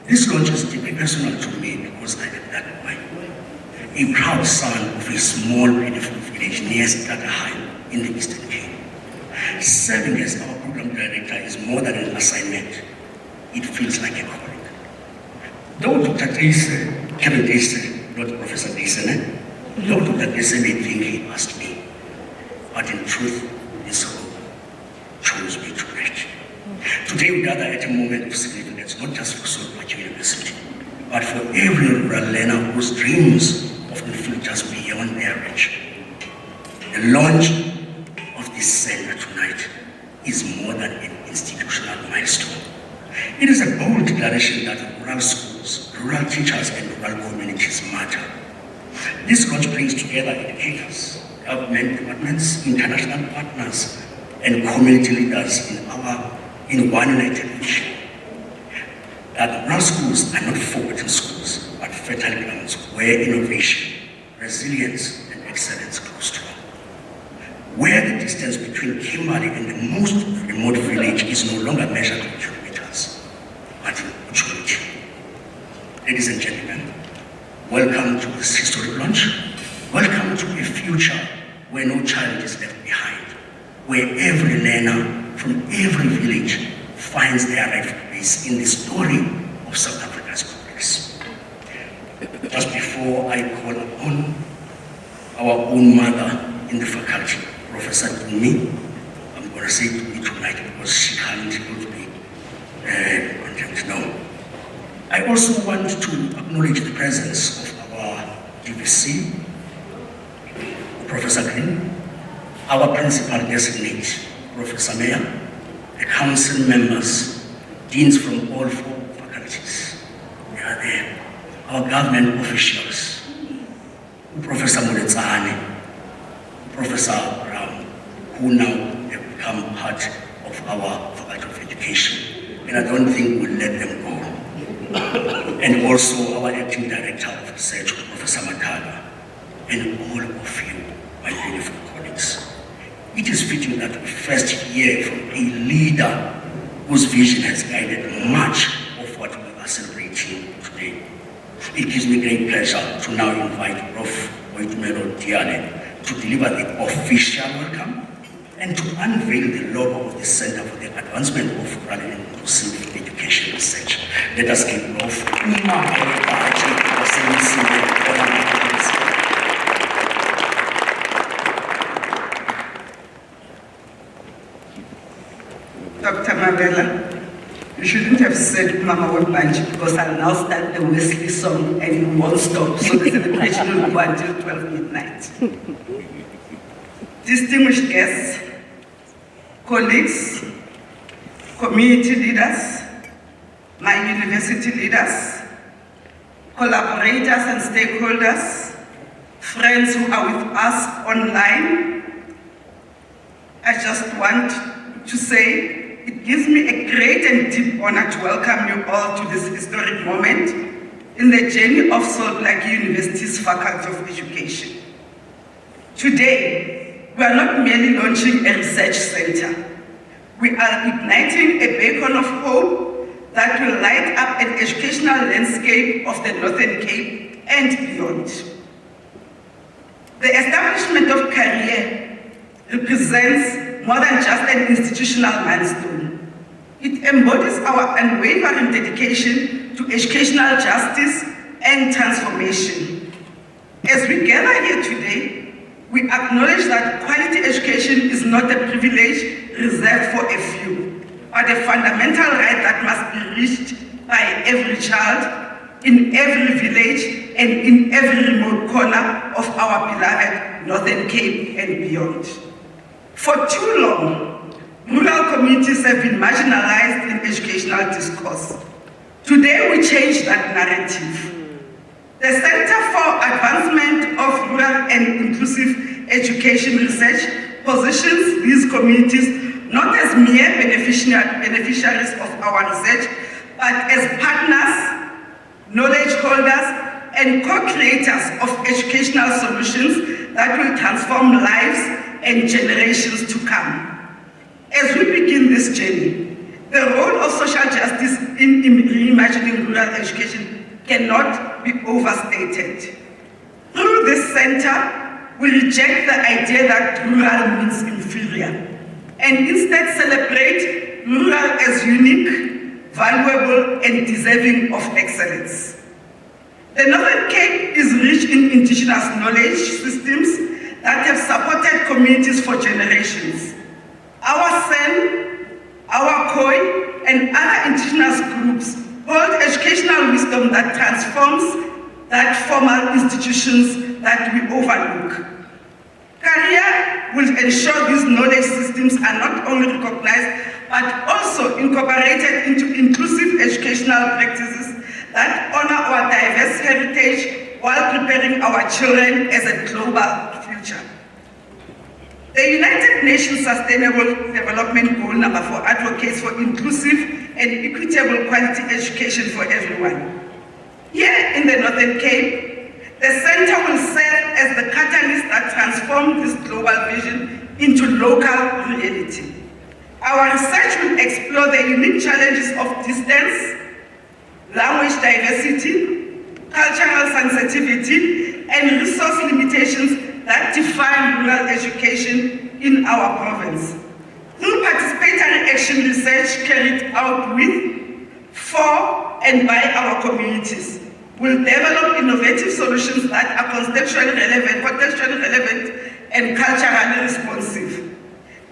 This launch is deeply personal to me because I am that boy, a proud son of a small, beautiful village near Stratahine in the Eastern Cape. Serving as our program director is more than an assignment. It feels like a calling. Though Dr. Kevin Dayson, not Professor Dayson, though Dr. Dayson may think he asked me, but in truth, this hope chose me to write. Today we gather at a moment of significance, not just for Solomon University, but for every rural learner whose dreams often feel just beyond their reach. The launch of this center tonight is more than an institutional milestone. It is a bold declaration that rural schools, rural teachers, and rural communities matter. This launch brings together educators, government departments, international partners, and community leaders in one united vision. That rural schools are not forgotten schools, but fertile grounds where innovation, resilience, and excellence grow strong. Where the distance between Kimberley and the most remote village is no longer measured in kilometers, but in opportunity. Ladies and gentlemen, welcome to this historic launch. Welcome to a future where no child is left behind, where every learner from every village finds their rightful place in the story of South Africa's progress. Just before I call upon our own mother in the faculty, Professor Dumi, I'm going to say to me tonight because she can't able to be content now. I also want to acknowledge the presence of our DVC, Professor Green, our principal designate, Professor Mayer, the council members, deans from all four faculties. They are there. Our government officials, Professor Moletsane, Professor Brown, who now have become part of our Faculty of Education. And I don't think we'll let them go. And also our acting director of research, Professor Mataga, and all of you, my beautiful colleagues. It is fitting that we first hear from a leader whose vision has guided much of what we are celebrating today. It gives me great pleasure to now invite Prof. Boitumelo Diane to deliver the official welcome and to unveil the logo of the Center for the Advancement of Rural and Inclusive Education Research. Let us give Prof. Dr. Mabela, you shouldn't have said Mama Won't Bunch because I'll now start the Wesley song and it won't stop. So the celebration will go until 12 midnight. Distinguished guests, colleagues, community leaders, my university leaders, collaborators and stakeholders, friends who are with us online, I just want to say it gives me a great and deep honor to welcome you all to this historic moment in the journey of Salt Lake University's Faculty of Education. Today, we are not merely launching a research center. We are igniting a beacon of hope that will light up an educational landscape of the Northern Cape and beyond. The establishment of CARIER represents more than just an institutional milestone. It embodies our unwavering dedication to educational justice and transformation. As we gather here today, we acknowledge that quality education is not a privilege reserved for a few, but a fundamental right that must be reached by every child, in every village, and in every remote corner of our beloved Northern Cape and beyond. For too long, rural communities have been marginalized in educational discourse. Today, we change that narrative. The Center for Advancement of Rural and Inclusive Education Research positions these communities not as mere beneficiaries of our research, but as partners, knowledge holders, and co-creators of educational solutions that will transform lives and generations to come. As we begin this journey, The role of social justice in reimagining rural education cannot be overstated. Through this center, we reject the idea that rural means inferior, and instead celebrate rural as unique, valuable, and deserving of excellence. The Northern Cape is rich in indigenous knowledge systems that have supported communities for generations. Our Sen, our Khoi, and other indigenous groups hold educational wisdom that transforms that formal institutions that we overlook. CARIER will ensure these knowledge systems are not only recognized, but also incorporated into inclusive educational practices that honor our diverse heritage while preparing our children as a global future. The United Nations Sustainable Development Goal number 4 advocates for inclusive and equitable quality education for everyone. Here in the Northern Cape, the center will serve as the catalyst that transforms this global vision into local reality. Our research will explore the unique challenges of distance, language diversity, cultural sensitivity, and resource limitations that define rural education in our province. Through participatory action research carried out with, for, and by our communities, we'll develop innovative solutions that are contextually relevant, and culturally responsive.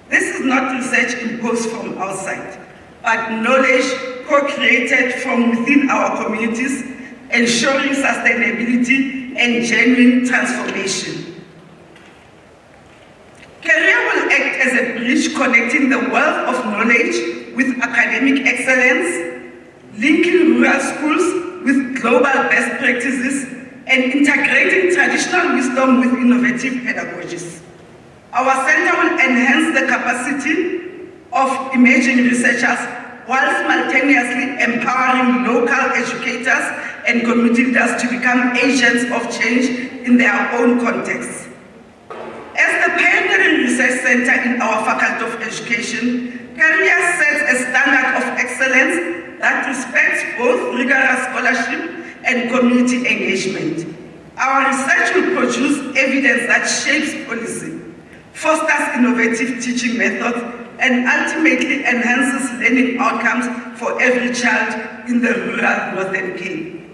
This is not research imposed from outside, but knowledge co-created from within our communities, ensuring sustainability and genuine transformation. CARIER will act as a bridge connecting the wealth of knowledge with academic excellence, linking rural schools with global best practices, and integrating traditional wisdom with innovative pedagogies. Our center will enhance the capacity of emerging researchers while simultaneously empowering local educators and community leaders to become agents of change in their own contexts. As the pioneering research center in our Faculty of Education, CARIER sets a standard of excellence that respects both rigorous scholarship and community engagement. Our research will produce evidence that shapes policy, fosters innovative teaching methods, and ultimately enhances learning outcomes for every child in the rural Northern Cape.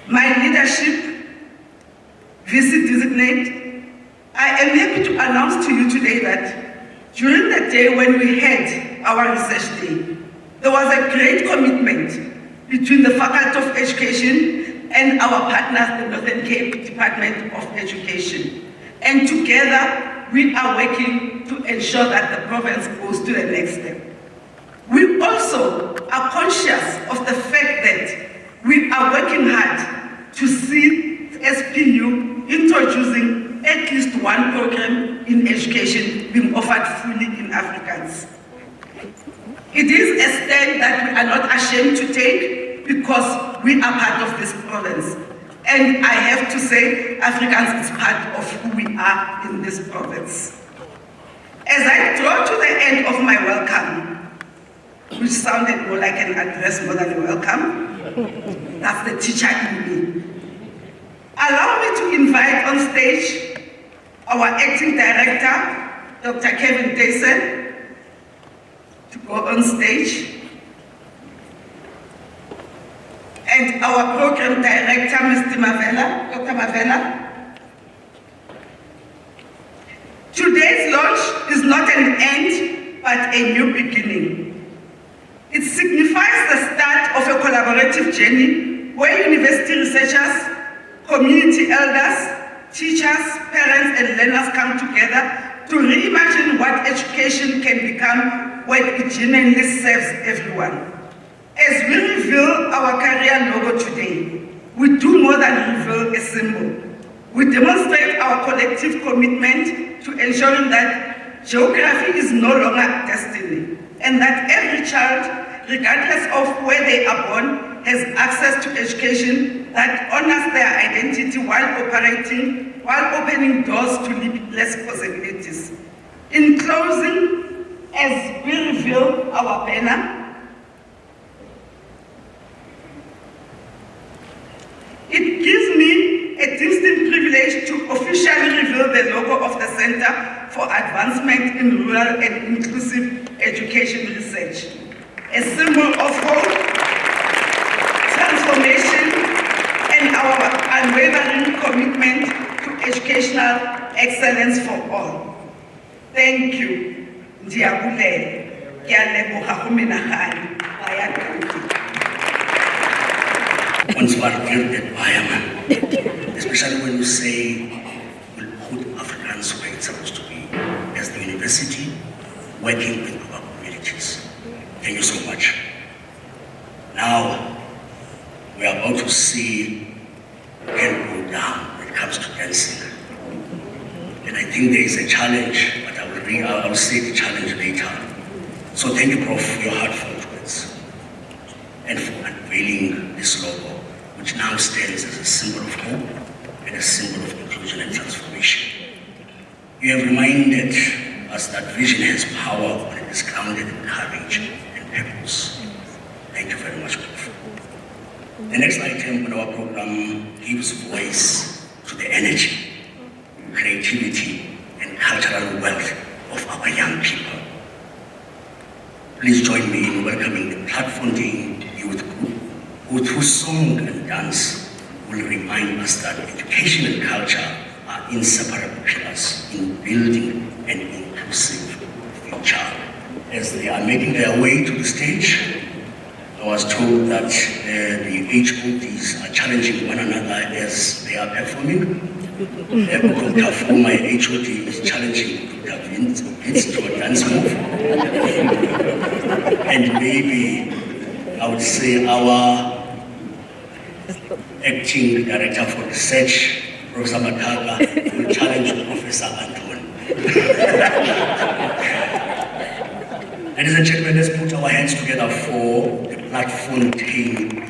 My leadership, VC designate, I am happy to announce to you today that during the day when we had our research day, there was a great commitment between the Faculty of Education and our partners, the Northern Cape Department of Education. And together, we are working to ensure that the province goes to the next step. We also are conscious of the fact that we are working hard to see SPU introducing at least one program in education being offered fully in Afrikaans. It is a stand that we are not ashamed to take because we are part of this province. And I have to say, Afrikaans is part of who we are in this province. As I draw to the end of my welcome, which sounded more like an address more than a welcome, that's the teacher in me. Allow me to invite on stage our acting director, Dr. Kevin Dyson, to go on stage, and our program director, Mr. Mavela, Dr. Mavela. Today's launch is not an end, but a new beginning. It signifies the start of a collaborative journey where university researchers, community elders, teachers, parents, and learners come together to reimagine what education can become when it genuinely serves everyone. As we reveal our CARIER logo today, we do more than reveal a symbol. We demonstrate our collective commitment to ensuring that geography is no longer destiny, and that every child, regardless of where they are born, has access to education that honors their identity while opening doors to limitless possibilities. In closing, as we reveal our banner. It gives me a distinct privilege to officially reveal the logo of the Center for Advancement in Rural and Inclusive Education Research, a symbol of hope, transformation, and our unwavering commitment to educational excellence for all. Thank you. Ndiyabulela. Ngiyaleboga go menagane. Bayakudi. Once we are built environment, especially when you say we'll put Africans where it's supposed to be, as the university, working with our communities. Thank you so much. Now, we are about to see can go down when it comes to dancing. And I think there is a challenge, but I will say the challenge later. So thank you, Prof, for your heartfelt words and for unveiling this logo, which now stands as a symbol of hope and a symbol of inclusion and transformation. You have reminded us that vision has power when it is grounded in courage and purpose. Thank you very much, Prof. The next item on our program gives voice to the energy, creativity, and cultural wealth of our young people. Please join me in welcoming the Platform Day Youth Group, who through song and dance will remind us that education and culture are inseparable pillars in building an inclusive future. As they are making their way to the stage, I was told that the HODs are challenging one another as they are performing. My HOD is challenging Dr. Vince to a dance move. And maybe I would say our acting director for research, Professor Mataka, will challenge Professor Anton. Ladies and gentlemen, let's put our hands together for the Platform Day.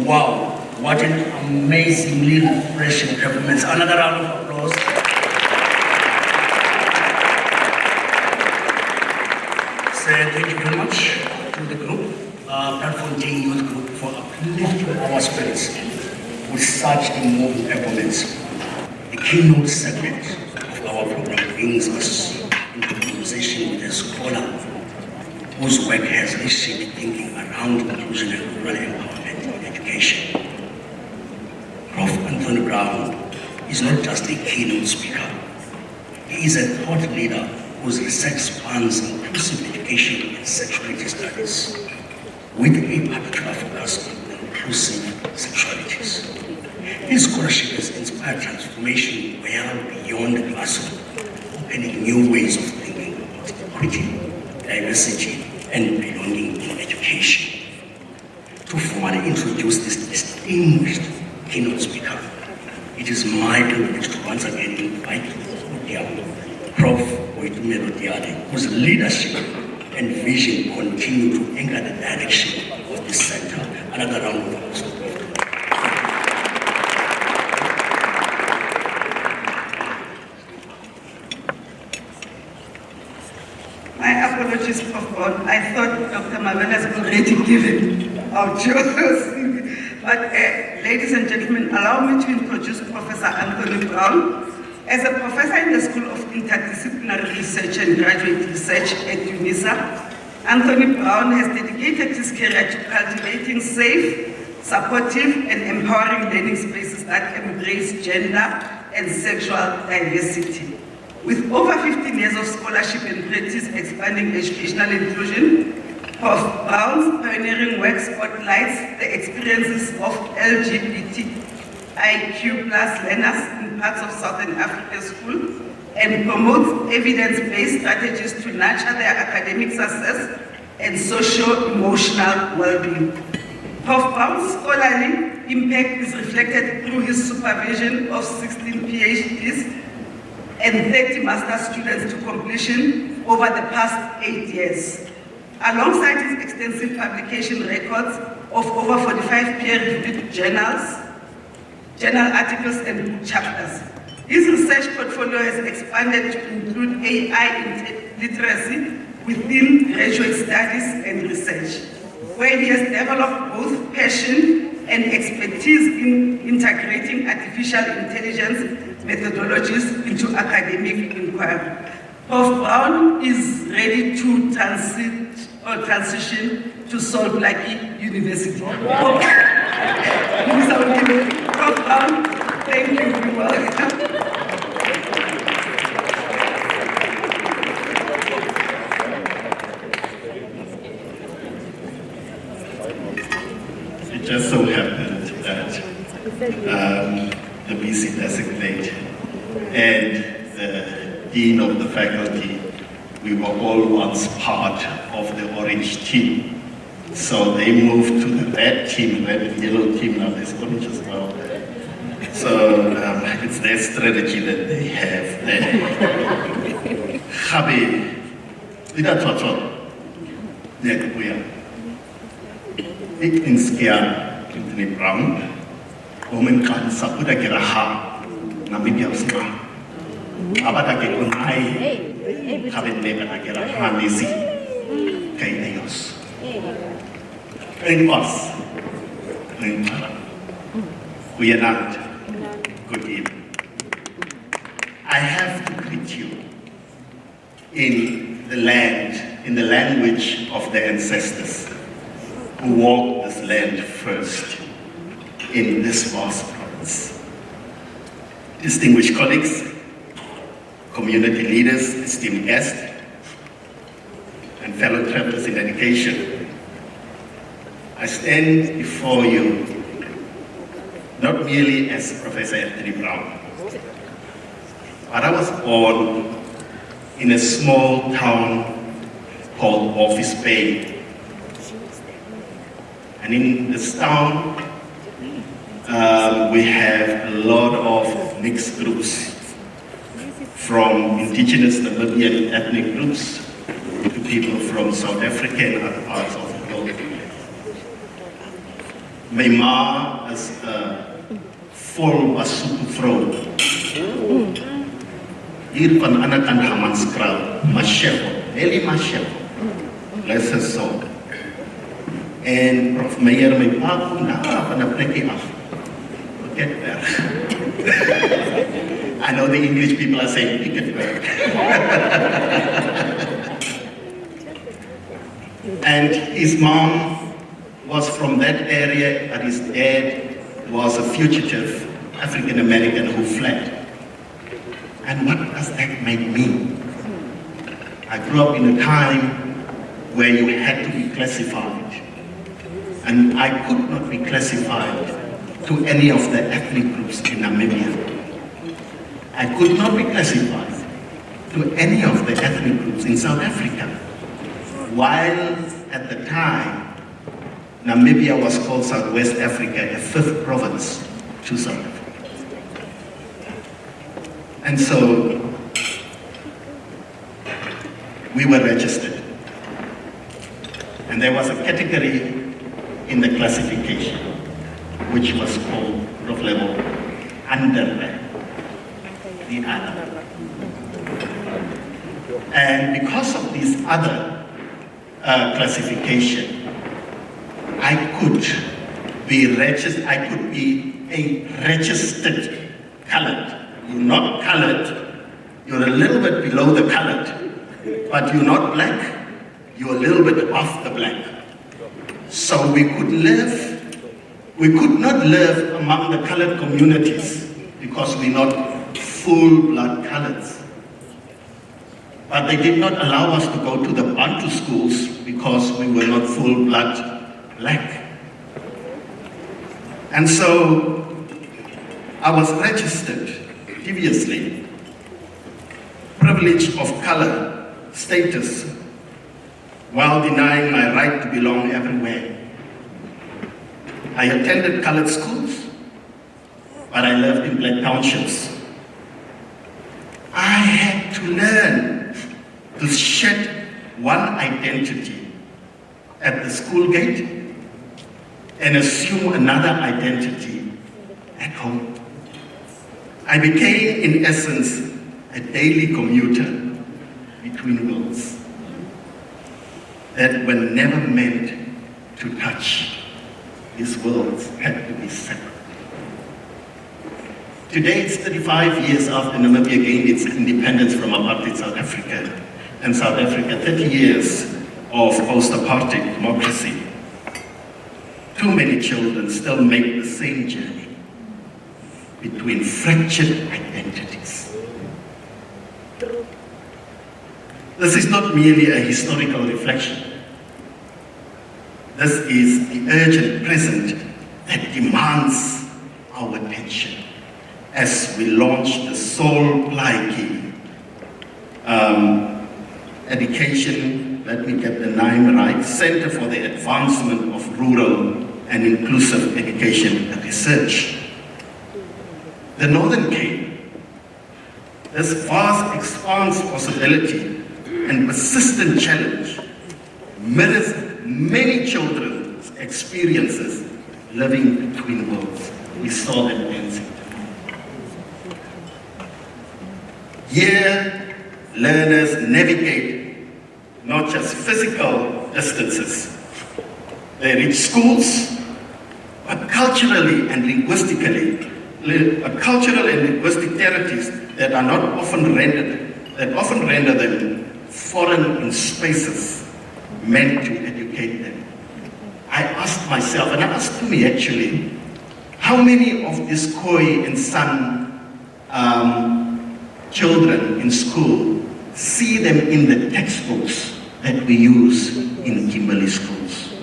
Wow, what an amazingly refreshing performance. Another round of applause. So thank you very much to the group, Platform Youth Group, for uplifting our spirits with such a moving performance. The keynote segment of our program brings us into conversation with a scholar whose work has reshaped thinking around inclusion and rural empowerment in education. Prof. Anthony Brown is not just a keynote speaker. He is a thought leader whose research spans inclusive education and sexuality studies, with a particular focus on inclusive sexualities. His scholarship has inspired transformation well beyond the classroom, opening new ways of thinking about equality, diversity, and belonging in education. To formally introduce this distinguished keynote speaker, it is my privilege to once again invite Prof. whose leadership and vision continue to anchor the direction of this center. Another round of applause. My apologies, Prof. Brown. I thought Dr. Mabel has already given our yours. But ladies and gentlemen, allow me to introduce Professor Anthony Brown. As a professor in the School of Interdisciplinary Research and Graduate Research at UNISA, Anthony Brown has dedicated his career to cultivating safe, supportive, and empowering learning spaces that embrace gender and sexual diversity. With over 15 years of scholarship and practice expanding educational inclusion, Prof. Brown's pioneering work spotlights the experiences of LGBTIQ+ learners in parts of Southern Africa school and promotes evidence-based strategies to nurture their academic success and socio-emotional well-being. Prof. Brown's scholarly impact is reflected through his supervision of 16 PhDs and 30 master's students to completion over the past 8 years. Alongside his extensive publication records of over 45 peer-reviewed journal articles and book chapters, his research portfolio has expanded to include AI literacy within graduate studies and research, where he has developed both passion and expertise in integrating artificial intelligence methodologies into academic inquiry. Prof. Brown is ready to transition to Salt Lake University. Prof. Brown, thank you, you're welcome. It just so happened that the VC designate and the Dean of the faculty, we were all once part of the orange team. So they moved to the red team, red and yellow team, now there's orange as well. So it's their strategy that they have there. Gabi, ita tsotso, nekubuya. Ik inskia Anthony Brown, woman kan sapuda kiraha, Namibia usma. Abata ke kunai, gabi neba na kiraha nisi, kay Ayos. Engos, Engara, Kuyanant, good evening. I have to greet you in the language of the ancestors who walked this land first in this vast province. Distinguished colleagues, community leaders, esteemed guests, and fellow travelers in education, I stand before you not merely as Professor Anthony Brown, but I was born in a small town called Office Bay. And in this town, we have a lot of mixed groups, from indigenous Namibian ethnic groups to people from South Africa and other parts of the world. My ma is a full Basotho vrouw. Hier van ander kant Hammanskraal, Mashego, Eli Mashego, bless her soul. En Prof. Meyer, my pa kom daar van 'n plekkie af. Piketberg. I know the English people are saying Piketberg. And his mom was from that area, but his dad was a fugitive African American who fled. And what does that make me? I grew up in a time where you had to be classified. And I could not be classified to any of the ethnic groups in Namibia. I could not be classified to any of the ethnic groups in South Africa. While at the time, Namibia was called Southwest Africa, a fifth province to South Africa. And so we were registered. And there was a category in the classification which was called of level under the other. And because of this other classification, I could be registered, I could be a registered colored. You're not colored, you're a little bit below the colored, but you're not black, you're a little bit above the black. So we could not live among the colored communities because we're not full-blood coloreds. But they did not allow us to go to the Bantu schools because we were not full-blood black. And so I was registered previously, privilege of color status, while denying my right to belong everywhere. I attended colored schools, but I lived in black townships. I had to learn to shed one identity at the school gate and assume another identity at home. I became, in essence, a daily commuter between worlds that were never meant to touch. These worlds had to be separate. Today, it's 35 years after Namibia gained its independence from apartheid South Africa, and South Africa, 30 years of post-apartheid democracy. Too many children still make the same journey between fractured identities. This is not merely a historical reflection. This is the urgent present that demands our attention as we launch the Soul Plaiki education, let me get the name right, Center for the Advancement of Rural and Inclusive Education and Research. The Northern Cape, this vast expanse possibility and persistent challenge mirrors many children's experiences living between worlds. We saw that dancing. Here, learners navigate not just physical distances. They reach schools, but culturally and linguistically, cultural and linguistic territories that are not often rendered, that often render them foreign in spaces meant to educate them. I asked myself, and I asked me actually, how many of these Khoi and San children in school see them in the textbooks that we use in Kimberley schools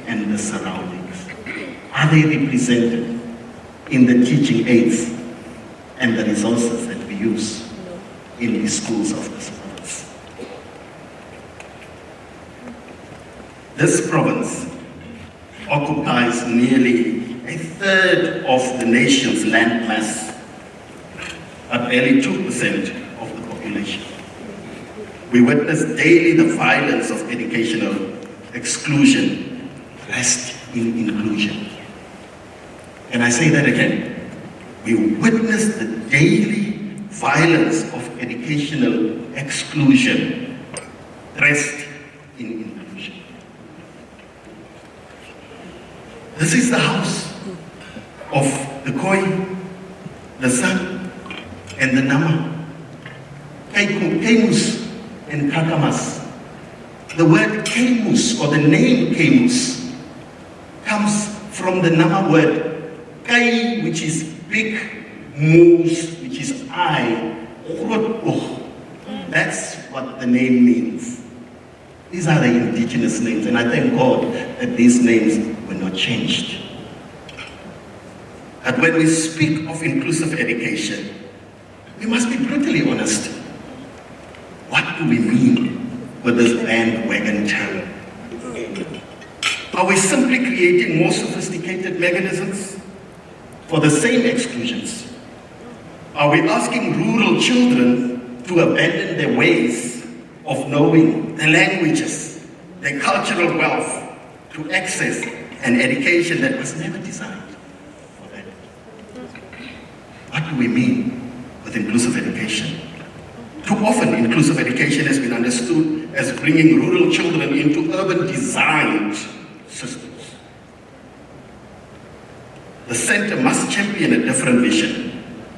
and the surroundings? Are they represented in the teaching aids and the resources that we use in the schools of this province? This province occupies nearly a third of the nation's landmass, but barely 2% of the population. We witness daily the violence of educational exclusion dressed in inclusion. And I say that again. We witness the daily violence of educational exclusion dressed in inclusion. This is the house of the Khoi, the San, and the Nama, Kemus and Kakamas. The word Kemus, or the name Kemus, comes from the Nama word Kai, which is big, Moose, which is I, That's what the name means. These are the indigenous names, and I thank God that these names were not changed. But when we speak of inclusive education, we must be brutally honest. What do we mean with this bandwagon term? Are we simply creating more sophisticated mechanisms for the same exclusions? Are we asking rural children to abandon their ways of knowing, their languages, their cultural wealth, to access an education that was never designed for them? What do we mean with inclusive education? Too often, inclusive education has been understood as bringing rural children into urban designed systems. The center must champion a different vision.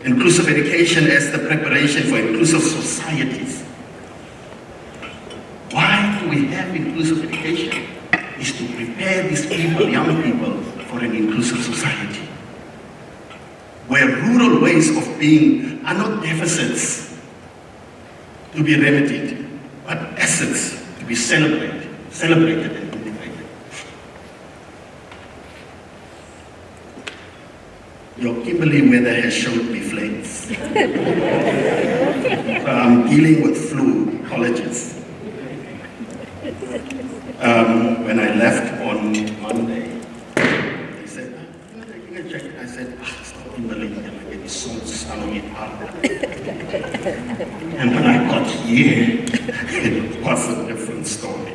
Inclusive education as the preparation for inclusive societies. Why do we have inclusive education? Is to prepare these people, young people, for an inclusive society. Where rural ways of being are not deficits to be remedied, but assets to be celebrated and integrated. Your Kimberley weather has showed me flames. I'm dealing with flu, apologies. When I left on Monday, they said, you're taking a jacket. I said, it's not Kimberley, it's so sunny hard. And when I got here, it was a different story.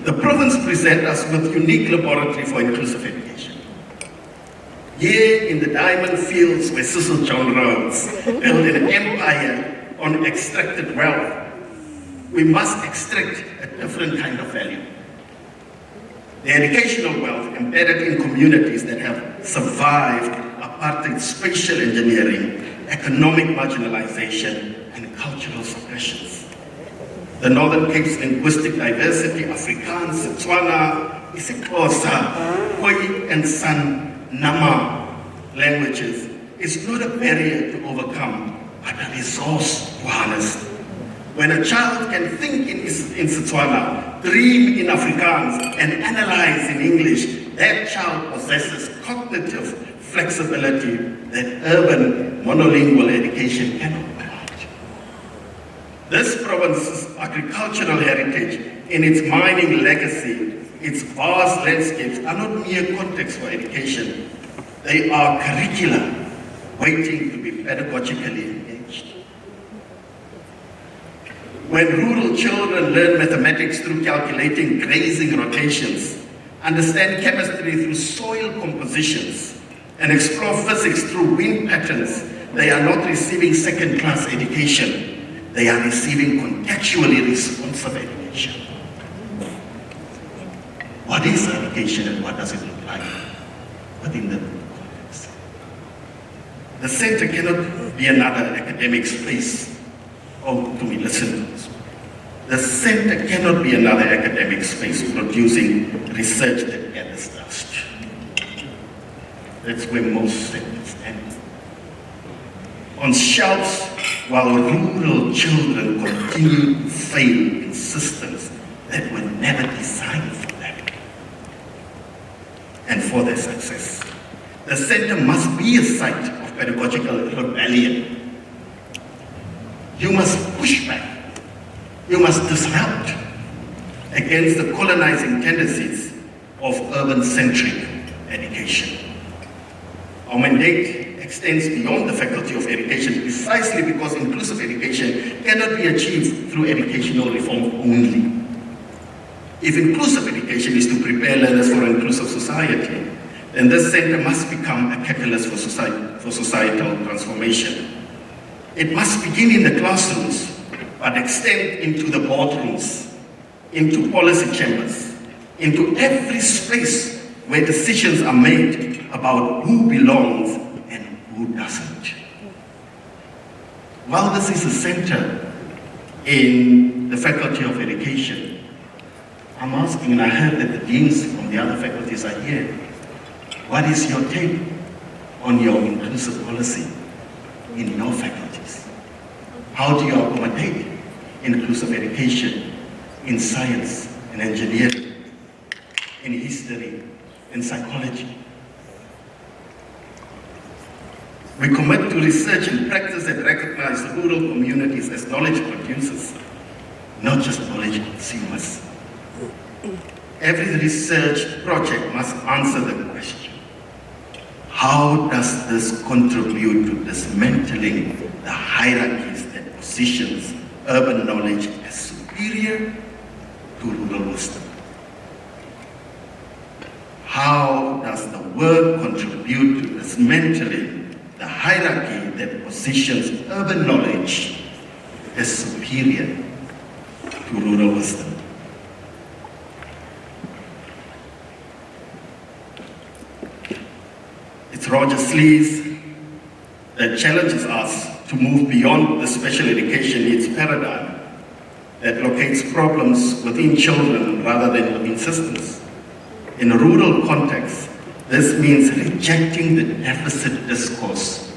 The province presents us with unique laboratory for inclusive education. Here in the diamond fields where Cecil John Rhodes built an empire on extracted wealth, we must extract a different kind of value. The educational wealth embedded in communities that have survived apartheid, spatial engineering, economic marginalization, and cultural suppressions. The Northern Cape's linguistic diversity, Afrikaans, Setswana, isiXhosa, Khoi, and San Nama languages is not a barrier to overcome, but a resource to harness. When a child can think in Setswana, dream in Afrikaans, and analyze in English, that child possesses cognitive flexibility that urban monolingual education cannot provide. This province's agricultural heritage, in its mining legacy, its vast landscapes are not mere context for education. They are curricula waiting to be pedagogically engaged. When rural children learn mathematics through calculating grazing rotations, understand chemistry through soil compositions, and explore physics through wind patterns, they are not receiving second-class education. They are receiving contextually responsive education. What is education and what does it look like within the context? The center cannot be another academic space. Oh, to me, listen to this. The center cannot be another academic space producing research that gathers dust. That's where most centers stand. On shelves, while rural children continue to fail in systems that were never designed for them and for their success. The center must be a site of pedagogical rebellion. You must push back. You must disrupt against the colonizing tendencies of urban-centric education. Our mandate extends beyond the Faculty of Education precisely because inclusive education cannot be achieved through educational reform only. If inclusive education is to prepare learners for an inclusive society, then this center must become a catalyst for societal transformation. It must begin in the classrooms, but extend into the boardrooms, into policy chambers, into every space where decisions are made about who belongs and who doesn't. While this is a center in the Faculty of Education, I'm asking, and I heard that the deans from the other faculties are here, what is your take on your inclusive policy in your faculties? How do you accommodate inclusive education in science and engineering, in history and psychology? We commit to research and practice that recognize rural communities as knowledge producers, not just knowledge consumers. Every research project must answer the question, How does this contribute to dismantling the hierarchies that positions urban knowledge as superior to rural wisdom? How does the work contribute to dismantling the hierarchy that positions urban knowledge as superior to rural wisdom? It's Roger Slees that challenges us to move beyond the special education needs paradigm that locates problems within children rather than within systems. In a rural context, this means rejecting the deficit discourse.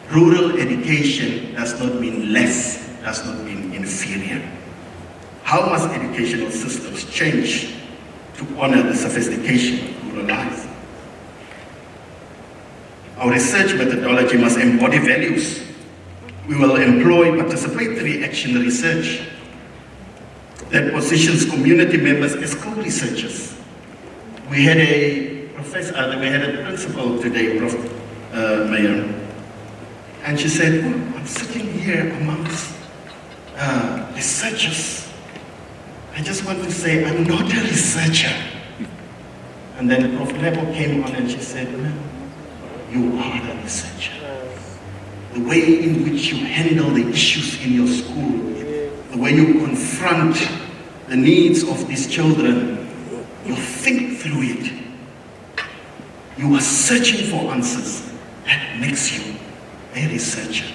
Rural education does not mean less, does not mean inferior. How must educational systems change to honor the sophistication of rural life? Our research methodology must embody values. We will employ participatory action research that positions community members as co-researchers. We had a principal today, Prof. Mayor, and she said, oh, I'm sitting here amongst researchers. I just want to say I'm not a researcher. And then Prof. Lebo came on and she said, no, you are a researcher. The way in which you handle the issues in your school, the way you confront the needs of these children, you think through it. You are searching for answers. That makes you a researcher.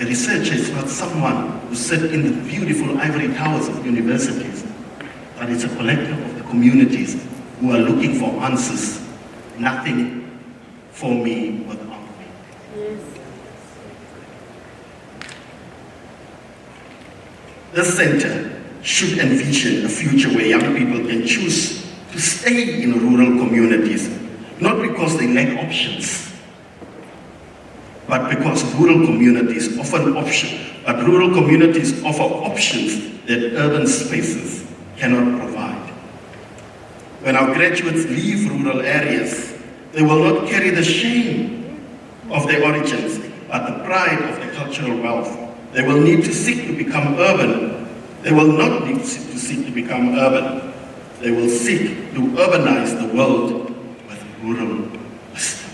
A researcher is not someone who sits in the beautiful ivory towers of universities, but it's a collective of the communities who are looking for answers. Nothing for me without me. Yes. This center should envision a future where young people can choose to stay in rural communities, not because they lack options, but because rural communities offer options that urban spaces cannot provide. When our graduates leave rural areas, they will not carry the shame of their origins, but the pride of their cultural wealth. They will need to seek to become urban. They will not need to seek to become urban. They will seek to urbanize the world with rural wisdom.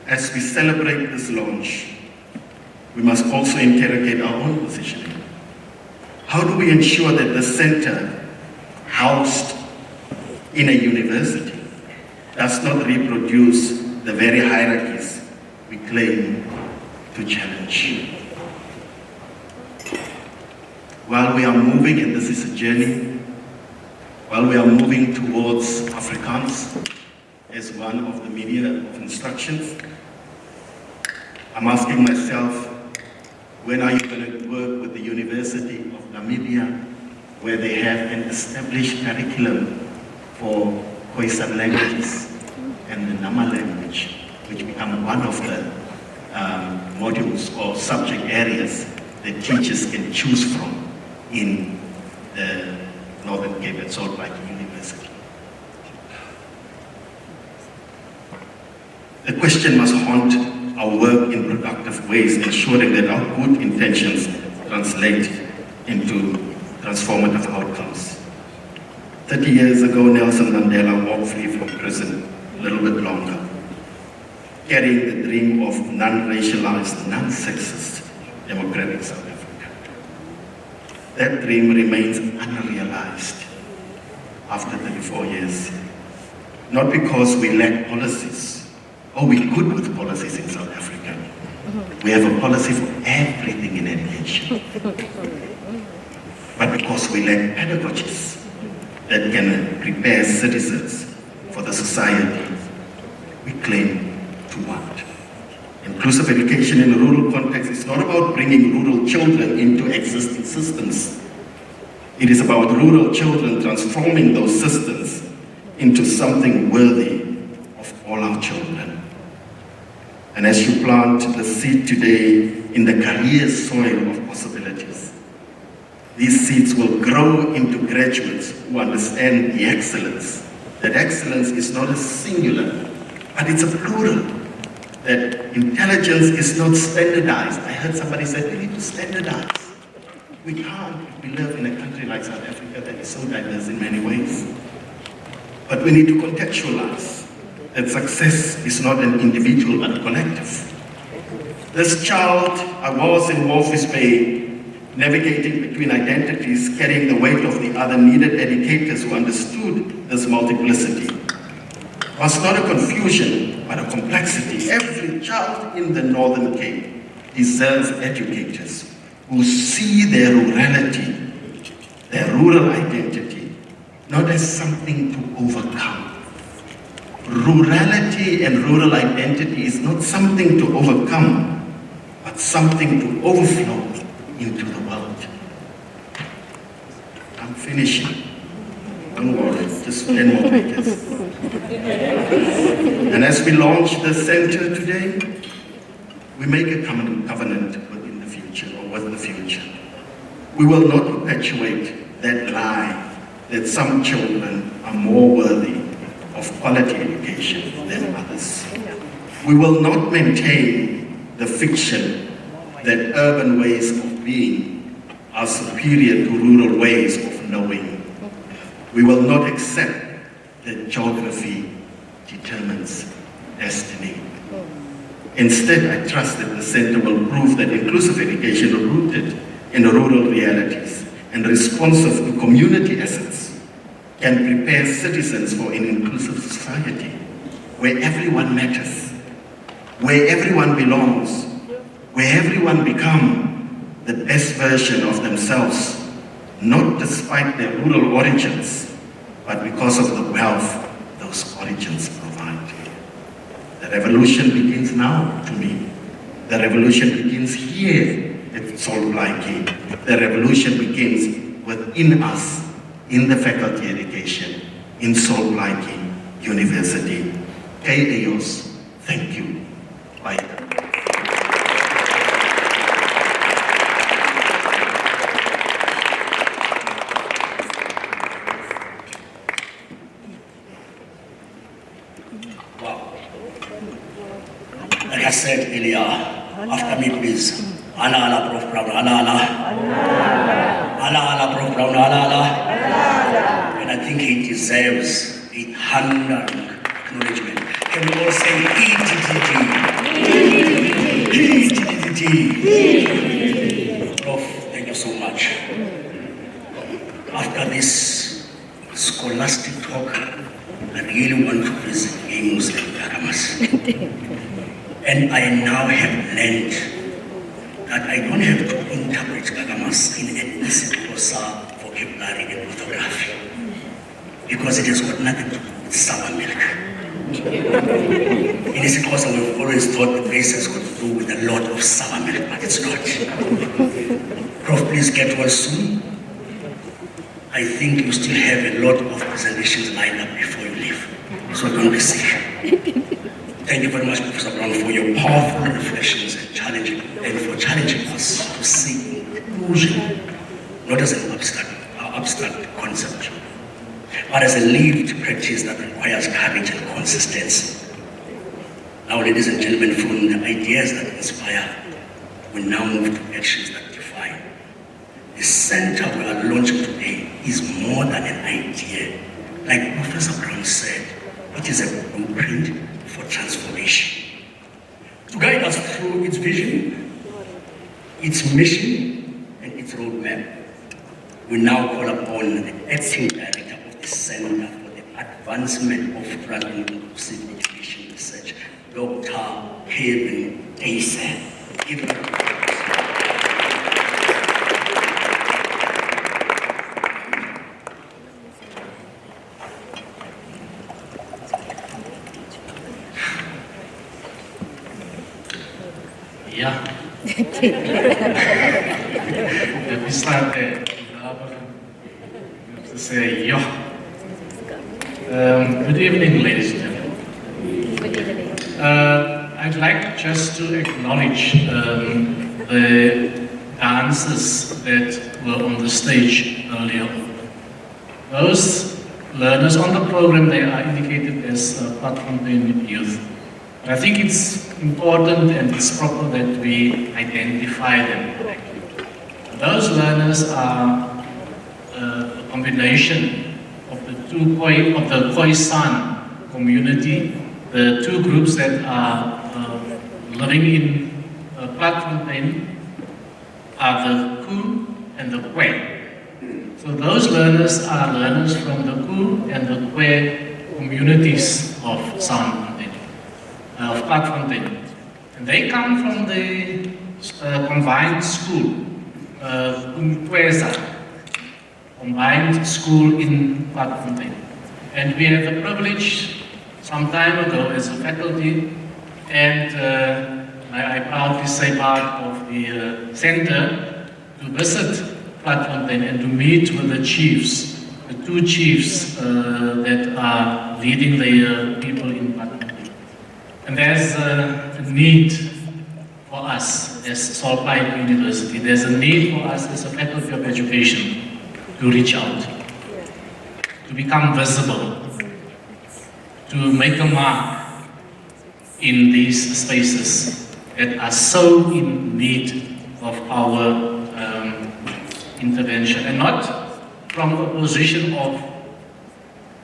As we celebrate this launch, we must also interrogate our own positioning. How do we ensure that the center, housed in a university, does not reproduce the very hierarchies we claim to challenge? While we are moving, and this is a journey, while we are moving towards Afrikaans as one of the media of instruction, I'm asking myself, when are you going to work with the University of Namibia, where they have an established curriculum for Khoisan languages and the Nama language, which become one of the modules or subject areas that teachers can choose from in the Northern Cape at Saltpike University. The question must haunt our work in productive ways, ensuring that our good intentions translate into transformative outcomes. 30 years ago, Nelson Mandela walked free from prison, a little bit longer, carrying the dream of non-racialized, non-sexist democratic South Africa. That dream remains unrealized after 34 years, not because we lack policies. Oh, we're good with policies in South Africa. We have a policy for everything in education. But because we lack pedagogies that can prepare citizens for the society we claim to want. Inclusive education in a rural context is not about bringing rural children into existing systems. It is about rural children transforming those systems into something worthy of all our children. And as you plant the seed today in the career soil of possibilities, These seeds will grow into graduates who understand the excellence. That excellence is not a singular, but it's a plural. That intelligence is not standardized. I heard somebody say, we need to standardize. We can't. We live in a country like South Africa that is so diverse in many ways. But we need to contextualize that success is not an individual but a collective. This child, I was in Walvis Bay, navigating between identities, carrying the weight of the other, needed educators who understood this multiplicity. It was not a confusion, but a complexity. Every child in the Northern Cape deserves educators who see their rurality, their rural identity, not as something to overcome. Rurality and rural identity is not something to overcome, but something to overflow into the world. I'm finishing. Don't worry, just 10 more pages. And as we launch the center today, we make a covenant within the future, or with the future. We will not perpetuate that lie that some children are more worthy of quality education than others. We will not maintain the fiction that urban ways of being are superior to rural ways of knowing. We will not accept that geography determines destiny. Instead, I trust that the center will prove that inclusive education is rooted in rural realities and responsive to community assets can prepare citizens for an inclusive society where everyone matters, where everyone belongs, where everyone becomes the best version of themselves, not despite their rural origins, but because of the wealth those origins provide. The revolution begins now, to me. The revolution begins here at Salt Blaikie. The revolution begins within us, in the faculty education, in Salt Blaikie University. KAOS, thank you. Bye. Like I said earlier, after me please. Ala ala Prof Brown, ala ala. Ala ala Prof Brown, ala ala. And I think he deserves a thundering acknowledgement. Can we all say ETTT? Prof, thank you so much. After this scholastic talk, I really want to visit Amos and Kakamas. And I now have learned that I don't have to interpret Kakamas in an Isikosa vocabulary and orthography, because it has got nothing to do with sour milk. In Isikosa, we've always thought the place has got to do with a lot of sour milk, but it's not. Prof, please get well soon. I think you still have a lot of presentations lined up before you leave, so don't be sick. Thank you very much, Professor Brown, for your powerful reflections and for challenging us to see inclusion, not as an abstract concept, but as a lived practice that requires courage and consistency. Now, ladies and gentlemen, from the ideas that inspire, we now move to actions that define. The center we are launching today is more than an idea. Like Professor Brown said, it is a blueprint for transformation. To guide us through its vision, its mission, and its roadmap, we now call upon the acting director of the Center for the Advancement of Rural and Inclusive Education Research, Dr. Kevin Taysen. Ja. We start there. To say, yeah. Good evening, ladies and gentlemen. I'd like just to acknowledge the dances that were on the stage earlier. Those learners on the program, they are indicated as Platfontein youth. And I think it's important and it's proper that we identify them correctly. Those learners are a combination of the Khoisan community, the two groups that are living in Platfontein are the Ku and the Kwe. So those learners are learners from the Ku and the Kwe communities of Platfontein. And they come from the combined school, Kweza, combined school in Platfontein. And we had the privilege some time ago as a faculty, and I proudly say part of the center, to visit Platfontein and to meet with the chiefs, the two chiefs that are leading the people in Platfontein. And there's a need for us as Saltpike University, there's a need for us as a faculty of education to reach out, to become visible, to make a mark in these spaces that are so in need of our intervention, and not from a position of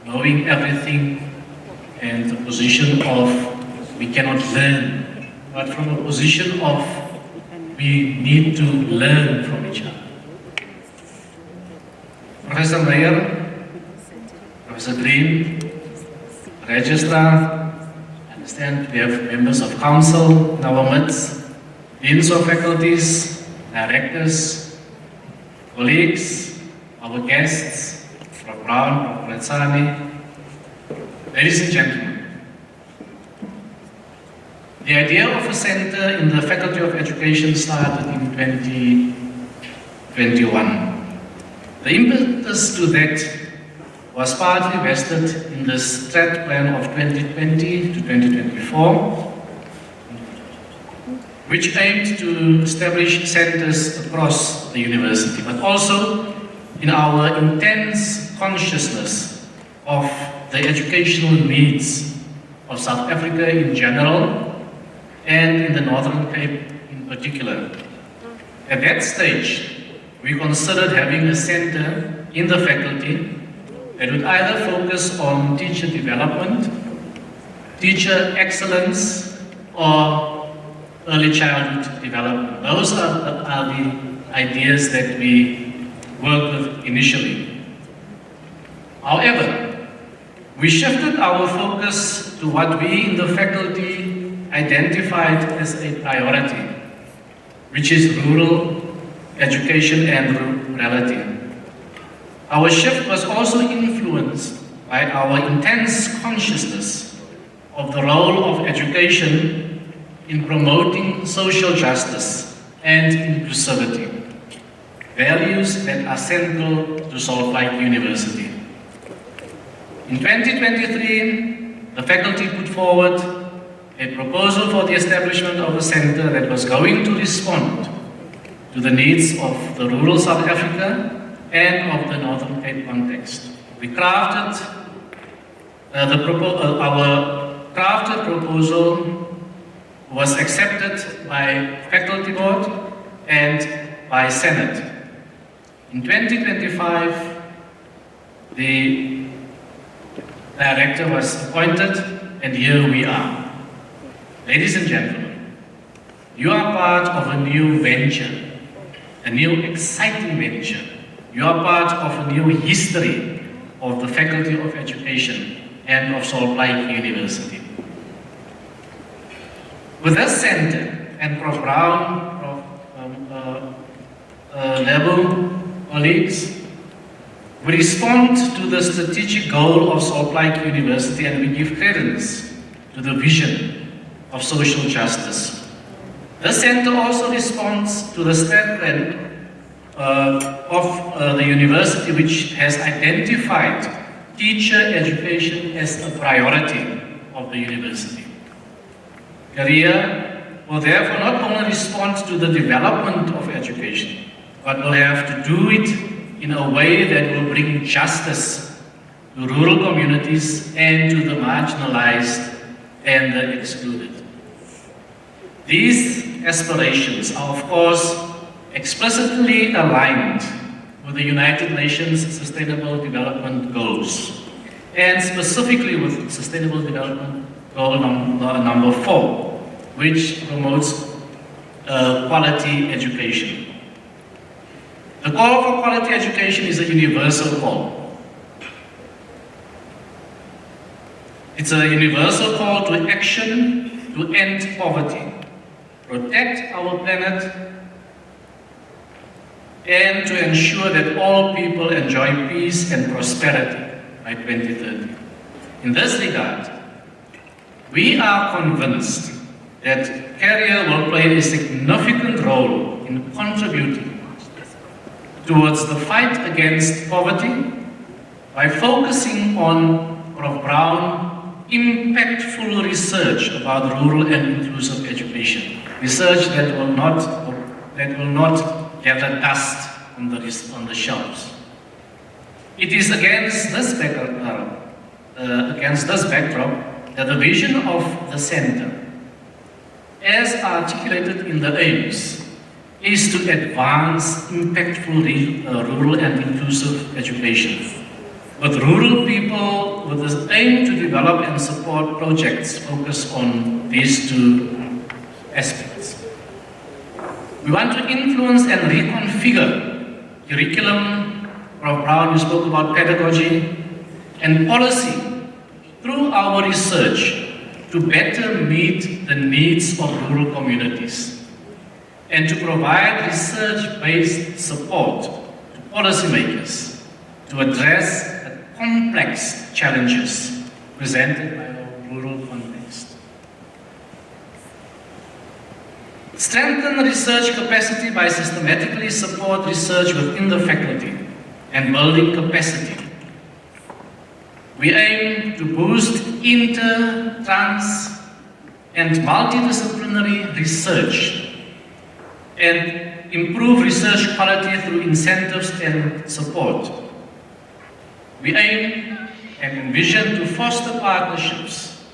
knowing everything and a position of we cannot learn, but from a position of we need to learn from each other. Professor Meyer, Professor Green, Registrar, I understand we have members of council in our midst, deans of faculties, directors, colleagues, our guests, Prof. Brown, Prof. Retsani, ladies and gentlemen. The idea of a center in the Faculty of Education started in 2021. The impetus to that was partly vested in the Strat Plan of 2020 to 2024, which aimed to establish centers across the university, but also in our intense consciousness of the educational needs of South Africa in general and in the Northern Cape in particular. At that stage, we considered having a center in the faculty that would either focus on teacher development, teacher excellence, or early childhood development. Those are the ideas that we worked with initially. However, we shifted our focus to what we in the faculty identified as a priority, which is rural education and rurality. Our shift was also influenced by our intense consciousness of the role of education in promoting social justice and inclusivity, values that are central to Saltpike University. In 2023, the faculty put forward a proposal for the establishment of a center that was going to respond to the needs of the rural South Africa and of the Northern Cape context. We crafted our crafted proposal was accepted by faculty board and by Senate. In 2025, the director was appointed, and here we are. Ladies and gentlemen, you are part of a new venture, a new exciting venture. You are part of a new history of the Faculty of Education and of Saltpike University. With this center, and Prof. Brown, Prof. Lebu, colleagues, we respond to the strategic goal of Saltpike University, and we give credence to the vision of social justice. The center also responds to the strat plan of the university, which has identified teacher education as a priority of the university. CARIER will therefore not only respond to the development of education, but will have to do it in a way that will bring justice to rural communities and to the marginalized and the excluded. These aspirations are, of course, explicitly aligned with the United Nations Sustainable Development Goals, and specifically with Sustainable Development Goal number 4, which promotes quality education. The call for quality education is a universal call. It's a universal call to action to end poverty, protect our planet, and to ensure that all people enjoy peace and prosperity by 2030. In this regard, we are convinced that CARIER will play a significant role in contributing towards the fight against poverty by focusing on Prof. Brown impactful research about rural and inclusive education. Research that will not gather dust on the shelves. It is against this backdrop that the vision of the Center, as articulated in the aims, is to advance impactful rural and inclusive education, with rural people with the aim to develop and support projects focused on these two aspects. We want to influence and reconfigure curriculum. Prof. Brown, you spoke about pedagogy and policy through our research to better meet the needs of rural communities and to provide research-based support to policymakers to address the complex challenges presented by our rural context. Strengthen research capacity by systematically support research within the faculty and building capacity. We aim to boost inter, trans, and multidisciplinary research and improve research quality through incentives and support. We aim and envision to foster partnerships,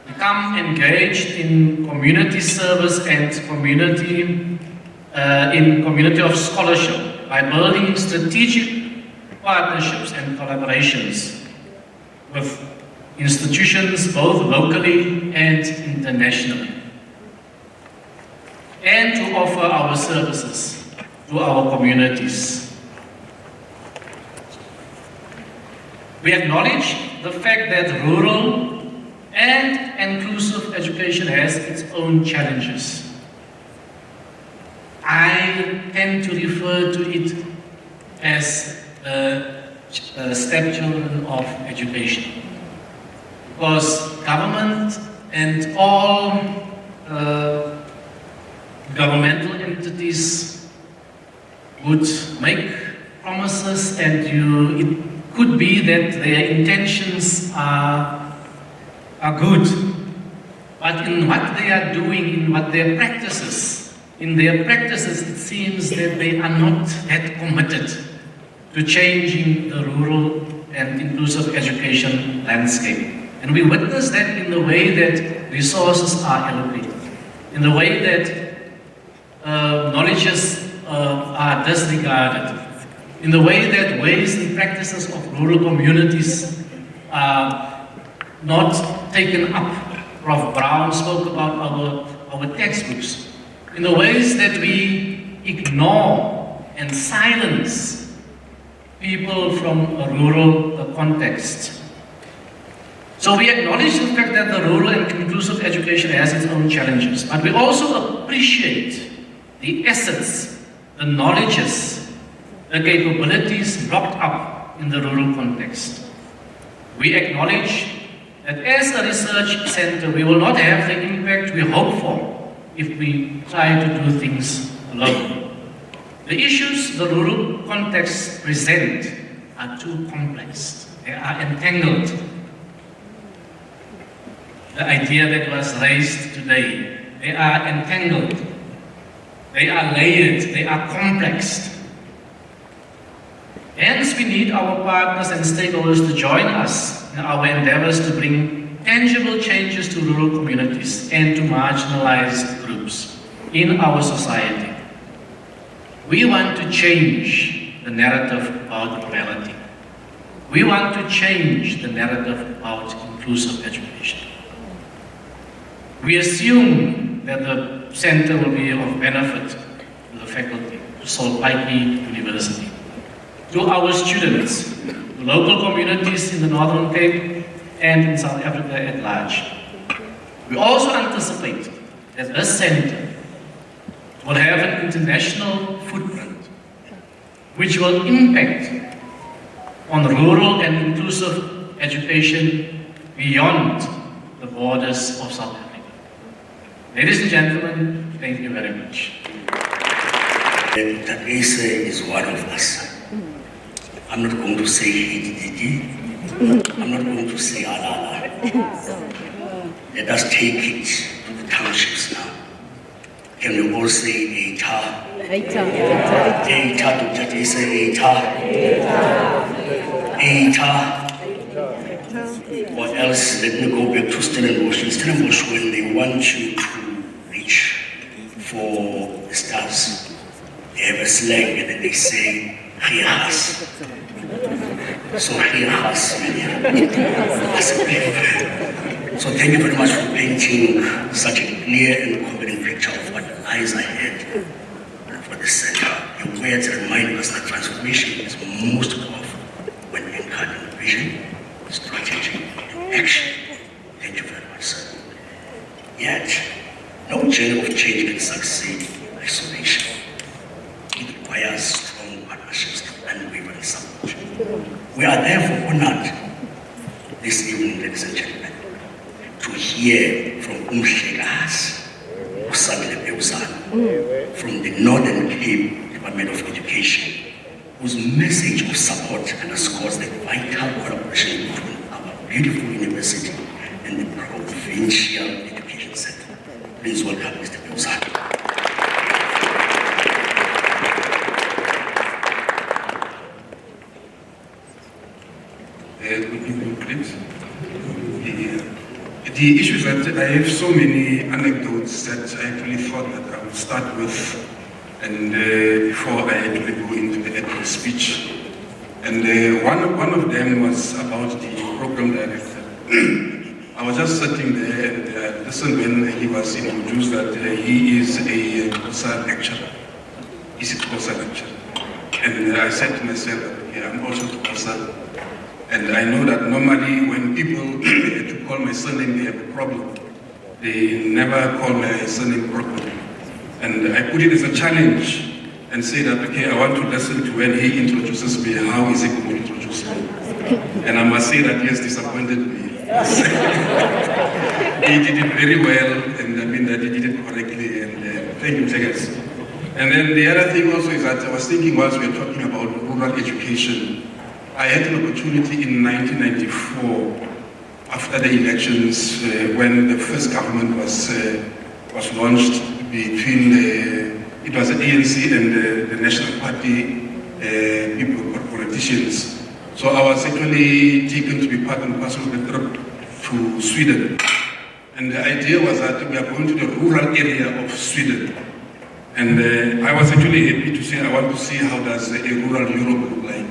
become engaged in community service and community of scholarship by building strategic partnerships and collaborations with institutions both locally and internationally, and to offer our services to our communities. We acknowledge the fact that rural and inclusive education has its own challenges. I tend to refer to it as stepchildren of education, because government and all governmental entities would make promises, and it could be that their intentions are good, but in what they are doing, in their practices, it seems that they are not that committed to changing the rural and inclusive education landscape. And we witness that in the way that resources are allocated, in the way that knowledges are disregarded, in the way that ways and practices of rural communities are not taken up. Prof. Brown spoke about our textbooks, in the ways that we ignore and silence people from a rural context. So we acknowledge the fact that the rural and inclusive education has its own challenges, but we also appreciate the assets, the knowledges, the capabilities locked up in the rural context. We acknowledge that as a research center, we will not have the impact we hope for if we try to do things alone. The issues the rural context present are too complex. They are entangled. The idea that was raised today, they are entangled. They are layered, they are complex. Hence, we need our partners and stakeholders to join us in our endeavors to bring tangible changes to rural communities and to marginalized groups in our society. We want to change the narrative about equality. We want to change the narrative about inclusive education. We assume that the center will be of benefit to the faculty, to Solpaiki University, to our students, to local communities in the Northern Cape and in South Africa at large. We also anticipate that this center will have an international footprint which will impact on rural and inclusive education beyond the borders of South Africa. Ladies and gentlemen, thank you very much. That Asa is one of us. I'm not going to say Hidididi. I'm not going to say Alala. Let us take it to the townships now. Can we all say Eita? Eita, Dr. Asa, Eita. Eita. Or else, let me go back to Stellenbosch. Stellenbosch, when they want you to reach for the stars, they have a slang and then they say, Riahas. So Riahas, so thank you very much for painting such a clear and confident picture of what lies ahead for the center. Your words remind us that transformation is most powerful when anchored in vision, strategy, and action. Thank you very much, sir. Yet, no journey of change can succeed in isolation. It requires strong partnerships and unwavering support. We are therefore honored this evening, ladies and gentlemen, to hear from Umhlekas from the Northern Cape Department of Education, whose message of support underscores the vital collaboration between our beautiful university and the provincial education center. Please welcome Mr. Beuzan. Good evening, please. The issue is that I have so many anecdotes that I actually thought that I would start with, and before I actually go into the actual speech. And one of them was about the program director. I was just sitting there and listened when he was introduced that he is a Xhosa lecturer. He's a Xhosa lecturer. And I said to myself, okay, I'm also Xhosa. And I know that normally when people to call my surname, they have a problem. They never call my surname properly. And I put it as a challenge and say that, okay, I want to listen to when he introduces me, how is he going to introduce me? And I must say that he has disappointed me. He did it very well, and I mean that he did it correctly, and thank you, Tegas. And then the other thing also is that I was thinking whilst we were talking about rural education, I had an opportunity in 1994, after the elections, when the first government was launched between it was the ANC and the National Party people, politicians. So I was actually taken to be part and parcel of the trip to Sweden. And the idea was that we are going to the rural area of Sweden. And I was actually happy to say, I want to see how does a rural Europe look like.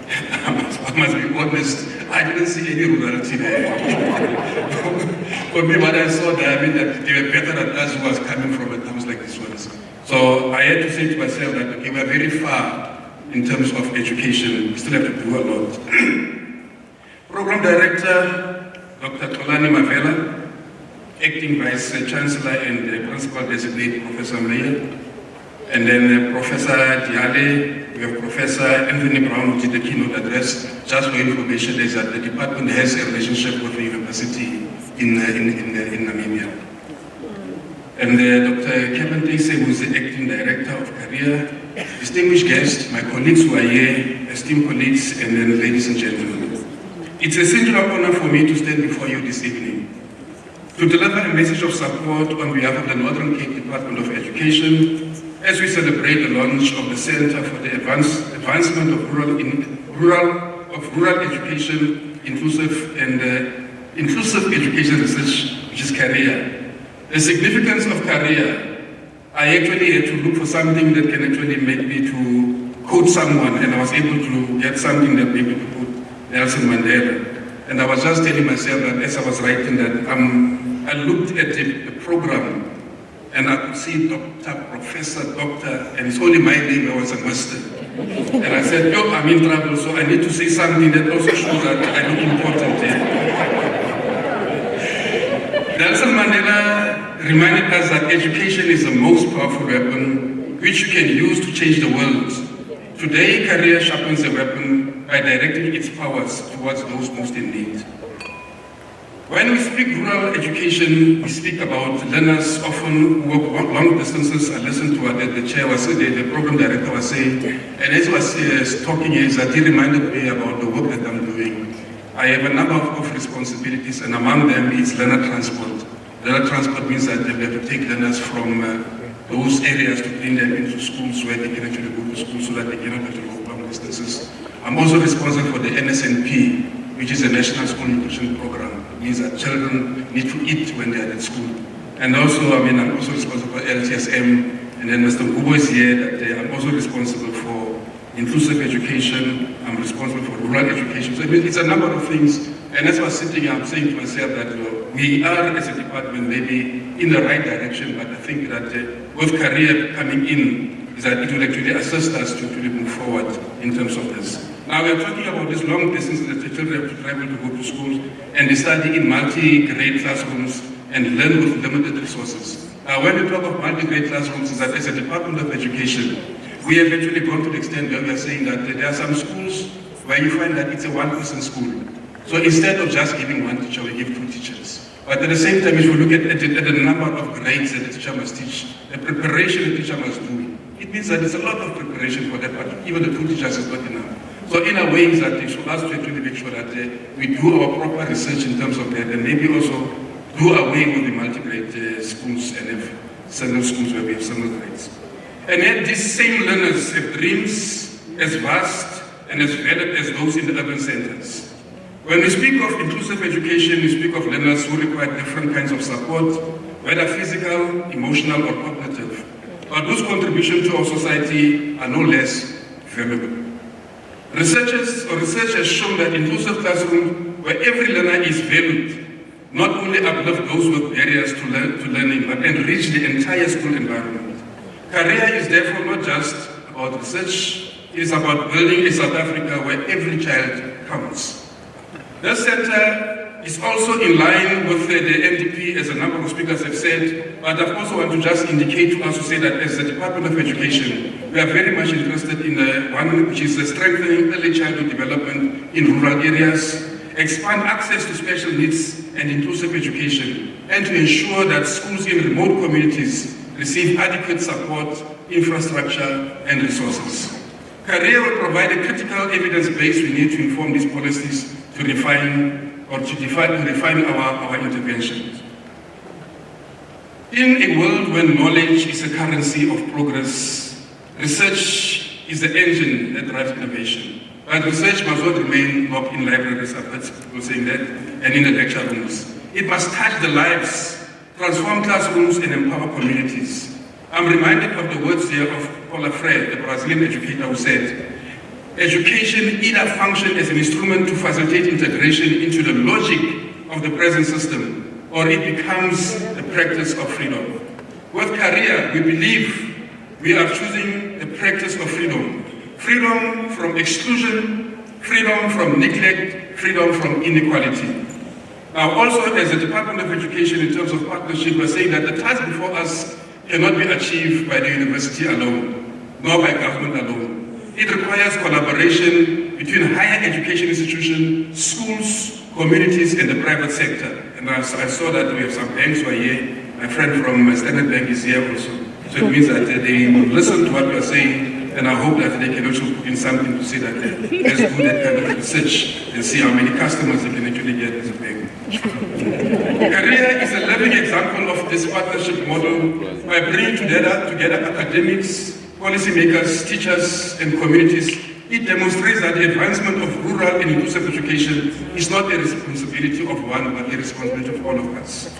I must be honest, I didn't see any rurality there. For me, what I saw there, I mean that they were better than us who was coming from towns like this one. So I had to say to myself that, okay, we are very far in terms of education. We still have to do a lot. Program Director, Dr. Tolani Mavela, Acting Vice Chancellor and Principal Designate Professor Meyer, and then Professor Diale. We have Professor Anthony Brown who did the keynote address. Just for information, is that the department has a relationship with the university in Namibia. And Dr. Kevin Dase, who is the Acting Director of Career, distinguished guests, my colleagues who are here, esteemed colleagues, and then ladies and gentlemen. It's a singular honor for me to stand before you this evening to deliver a message of support on behalf of the Northern Cape Department of Education as we celebrate the launch of the Center for the Advancement of Rural Education, Inclusive Education Research, which is CARIER. The significance of CARIER, I actually had to look for something that can actually make me to quote someone, and I was able to get something that made me to quote Nelson Mandela. And I was just telling myself that as I was writing that, I looked at the program and I could see doctor, professor, doctor, and it's only my name I was a master. And I said, yo, I'm in trouble, so I need to say something that also shows that I look important here. Nelson Mandela reminded us that education is the most powerful weapon which you can use to change the world. Today, CARIER sharpens the weapon by directing its powers towards those most in need. When we speak rural education, we speak about learners often walk long distances. I listened to what the chair was saying, the program director was saying, and as he was talking here, that he reminded me about the work that I'm doing. I have a number of responsibilities, and among them is learner transport. Learner transport means that we have to take learners from those areas to bring them into schools where they can actually go to school so that they cannot have to walk long distances. I'm also responsible for the NSNP, which is a National School Nutrition Program. It means that children need to eat when they are at school. And also, I'm also responsible for LTSM, and then Mr. Ngubo is here, that I'm also responsible for inclusive education, I'm responsible for rural education. So it's a number of things. And as I was sitting here, I'm saying to myself that we are, as a department, maybe in the right direction, but I think that with CARIER coming in, is that it will actually assist us to really move forward in terms of this. Now we're talking about this long distance that the children have to travel to go to schools, and they study in multi-grade classrooms and learn with limited resources. Now when we talk of multi-grade classrooms, is that as a Department of Education, we have actually gone to the extent where we are saying that there are some schools where you find that it's a one-person school. So instead of just giving one teacher, we give two teachers. But at the same time, if you look at the number of grades that the teacher must teach, the preparation the teacher must do, it means that there's a lot of preparation for that, but even the two teachers is not enough. So in a way, that it's for us to actually make sure that we do our proper research in terms of that, and maybe also do away with the multi-grade schools and have single schools where we have single grades. And yet these same learners have dreams as vast and as valid as those in the urban centers. When we speak of inclusive education, we speak of learners who require different kinds of support, whether physical, emotional, or cognitive. But whose contribution to our society are no less valuable. Research has shown that inclusive classroom, where every learner is valued, not only uplift those with barriers to learning, but enrich the entire school environment. CARIER is therefore not just about research, it is about building a South Africa where every child counts. This center is also in line with the NDP, as a number of speakers have said, but I also want to just indicate to us to say that as the Department of Education, we are very much interested in the one which is the strengthening early childhood development in rural areas, expand access to special needs and inclusive education, and to ensure that schools in remote communities receive adequate support, infrastructure, and resources. CARIER will provide a critical evidence base we need to inform these policies to refine our interventions. In a world where knowledge is a currency of progress, research is the engine that drives innovation. But research must not remain locked in libraries, I've heard people saying that, and in the lecture rooms. It must touch the lives, transform classrooms, and empower communities. I'm reminded of the words here of Paulo Freire, the Brazilian educator, who said, education either functions as an instrument to facilitate integration into the logic of the present system, or it becomes the practice of freedom. With CARIER, we believe we are choosing the practice of freedom. Freedom from exclusion, freedom from neglect, freedom from inequality. Now also as the Department of Education, in terms of partnership, we're saying that the task before us cannot be achieved by the university alone, nor by government alone. It requires collaboration between higher education institutions, schools, communities, and the private sector. And I saw that we have some banks who are here. My friend from Standard Bank is here also. So it means that they listen to what we are saying And I hope that they can also put in something to say that let's do that kind of research and see how many customers they can actually get as a bank. CARIER is a living example of this partnership model by bringing together academics, policymakers, teachers, and communities. It demonstrates that the advancement of rural and inclusive education is not a responsibility of one, but a responsibility of all of us.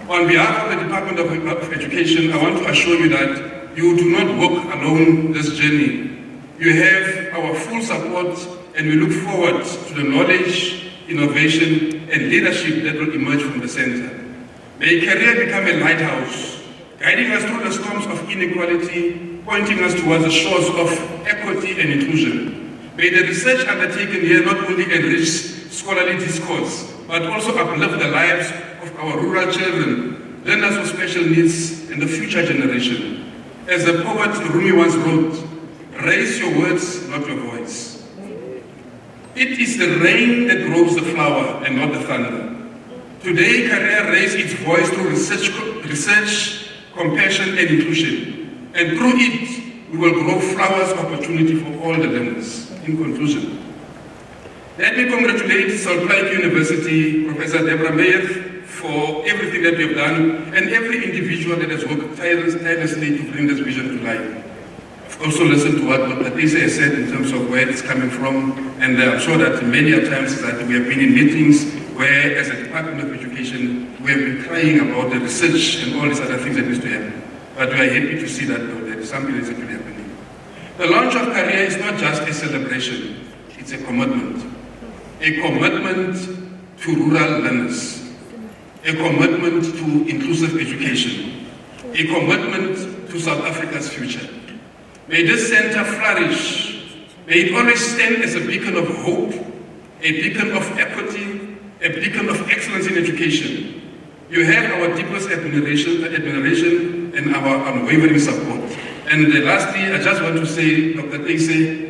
On behalf of the Department of Education, I want to assure you that you do not walk alone this journey. You have our full support, and we look forward to the knowledge, innovation, and leadership that will emerge from the center. May CARIER become a lighthouse, guiding us through the storms of inequality, pointing us towards the shores of equity and inclusion. May the research undertaken here not only enrich scholarly discourse, but also uplift the lives of our rural children, learners with special needs, and the future generation. As the poet Rumi once wrote, raise your words, not your voice. It is the rain that grows the flower and not the thunder. Today, CARIER raised its voice through research, compassion, and inclusion. And through it, we will grow flowers of opportunity for all the learners. In conclusion, let me congratulate South Africa University, Professor Deborah Meyer, for everything that we have done, and every individual that has worked tirelessly to bring this vision to life. I've also listened to what Dr. Lisa has said in terms of where it's coming from, and I'm sure that many a times that we have been in meetings where, as a Department of Education, we have been crying about the research and all these other things that needs to happen. But we are happy to see that there is something that is actually happening. The launch of CARIER is not just a celebration, it's a commitment. A commitment to rural learners, a commitment to inclusive education, a commitment to South Africa's future. May this center flourish. May it always stand as a beacon of hope, a beacon of equity, a beacon of excellence in education. You have our deepest admiration and our unwavering support. And lastly, I just want to say, Dr. Lisa,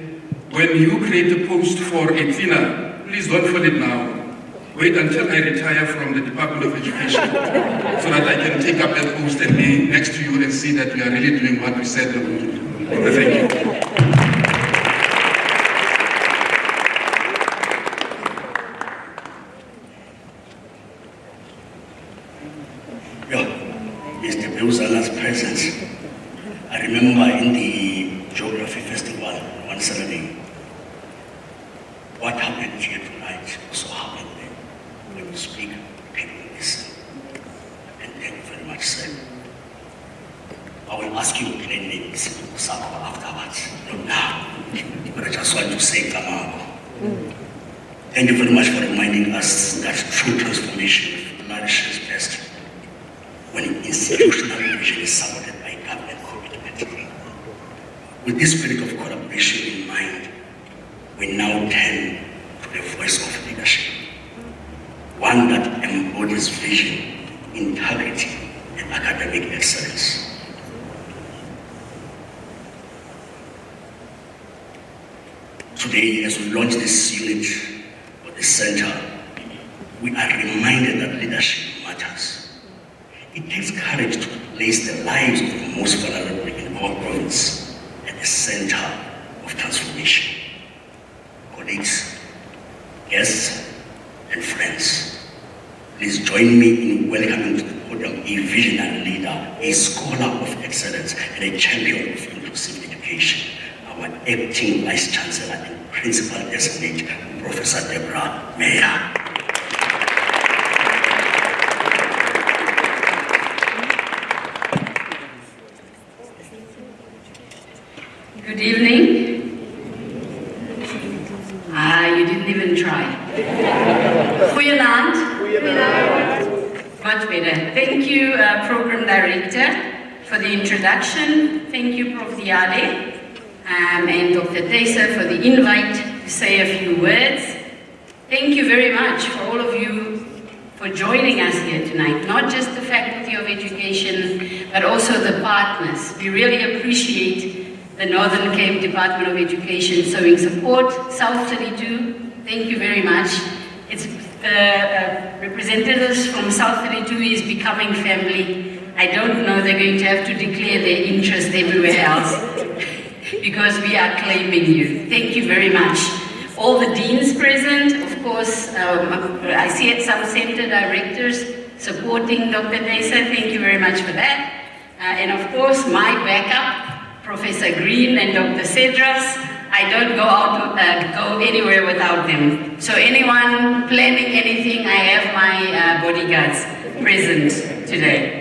when you create a post for a cleaner, please don't fill it now. Wait until I retire from the Department of Education so that I can take up that post and be next to you and see that we are really doing what we said we would do. Thank you. Mr. Beuzala's presence. I remember in the Geography Festival one Saturday, what happened here tonight also happened there. When you speak, people listen. And thank you very much, sir. I will ask you plain names afterwards, not now. But I just want to say Kamako. Thank you very much for reminding us that true transformation flourishes best when institutional vision is supported by government commitment. With this spirit of collaboration in mind, we now turn to the voice of leadership, one that embodies vision, integrity, and academic excellence. Today, as we launch this unit of the center, we are reminded that leadership matters. It takes courage to place the lives of the most vulnerable in our province at the center of transformation. Colleagues, guests, and friends, please join me in welcoming to the podium a visionary leader, a scholar of excellence, and a champion of inclusive education, our acting Vice Chancellor and Principal Designate, Professor Deborah Meyer. Good evening. You didn't even try. Goeienaand. Much better. Thank you, Program Director, for the introduction. Thank you, Prof. Diale, and Dr. Tesa for the invite to say a few words. Thank you very much for all of you for joining us here tonight. Not just the Faculty of Education, but also the partners. We really appreciate the Northern Cape Department of Education showing support. South 32, thank you very much. It's representatives from South 32 is becoming family. I don't know, they're going to have to declare their interest everywhere else. because we are claiming you. Thank you very much. All the deans present, of course, I see some center directors supporting Dr. Tesa. Thank you very much for that. And of course, my backup, Professor Green and Dr. Cedras. I don't go anywhere without them. So anyone planning anything, I have my bodyguards present today.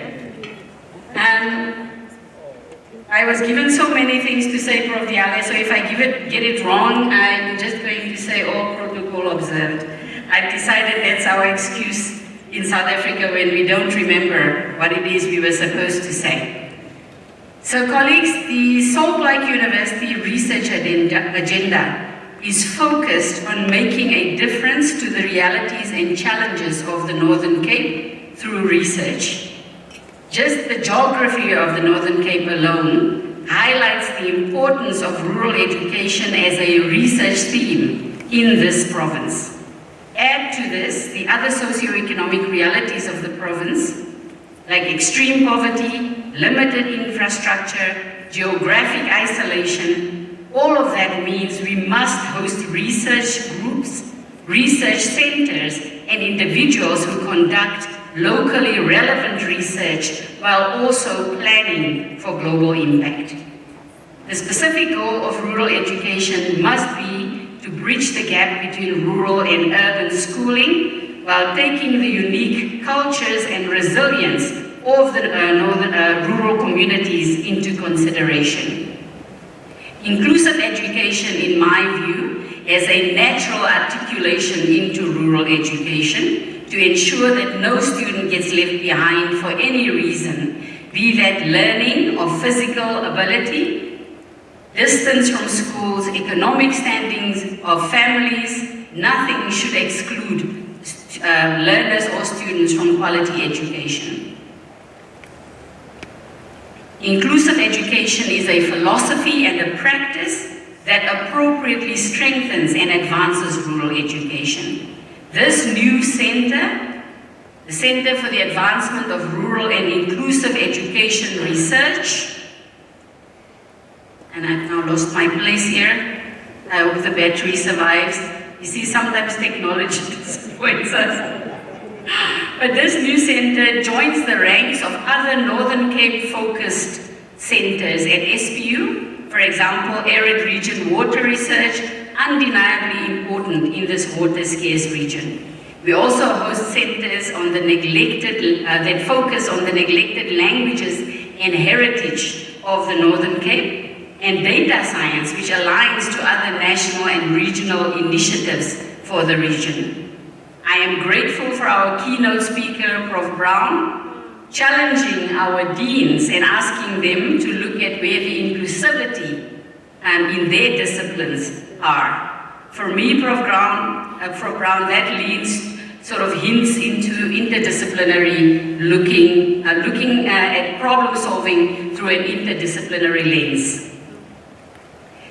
I was given so many things to say, Prof. Diale, so if I get it wrong, I'm just going to say all protocol observed. I've decided that's our excuse in South Africa when we don't remember what it is we were supposed to say. So colleagues, the Salt Lake University research agenda is focused on making a difference to the realities and challenges of the Northern Cape through research. Just the geography of the Northern Cape alone highlights the importance of rural education as a research theme in this province. Add to this the other socioeconomic realities of the province, like extreme poverty, limited infrastructure, geographic isolation. All of that means we must host research groups, research centers, and individuals who conduct locally relevant research while also planning for global impact. The specific goal of rural education must be to bridge the gap between rural and urban schooling while taking the unique cultures and resilience of the rural communities into consideration. Inclusive education, in my view, is a natural articulation into rural education to ensure that no student gets left behind for any reason, be that learning or physical ability, distance from schools, economic standings of families. Nothing should exclude learners or students from quality education. Inclusive education is a philosophy and a practice that appropriately strengthens and advances rural education. This new center, the Center for the Advancement of Rural and Inclusive Education Research, and I've now lost my place here. I hope the battery survives. You see, sometimes technology disappoints us. But this new center joins the ranks of other Northern Cape-focused centers at SPU. For example, arid region water research, undeniably important in this water-scarce region. We also host centers on the neglected, that focus on the neglected languages and heritage of the Northern Cape, and data science, which aligns to other national and regional initiatives for the region. I am grateful for our keynote speaker, Prof. Brown, challenging our deans and asking them to look at where the inclusivity in their disciplines are. For me, Prof. Brown, that leads sort of hints into interdisciplinary looking at problem solving through an interdisciplinary lens.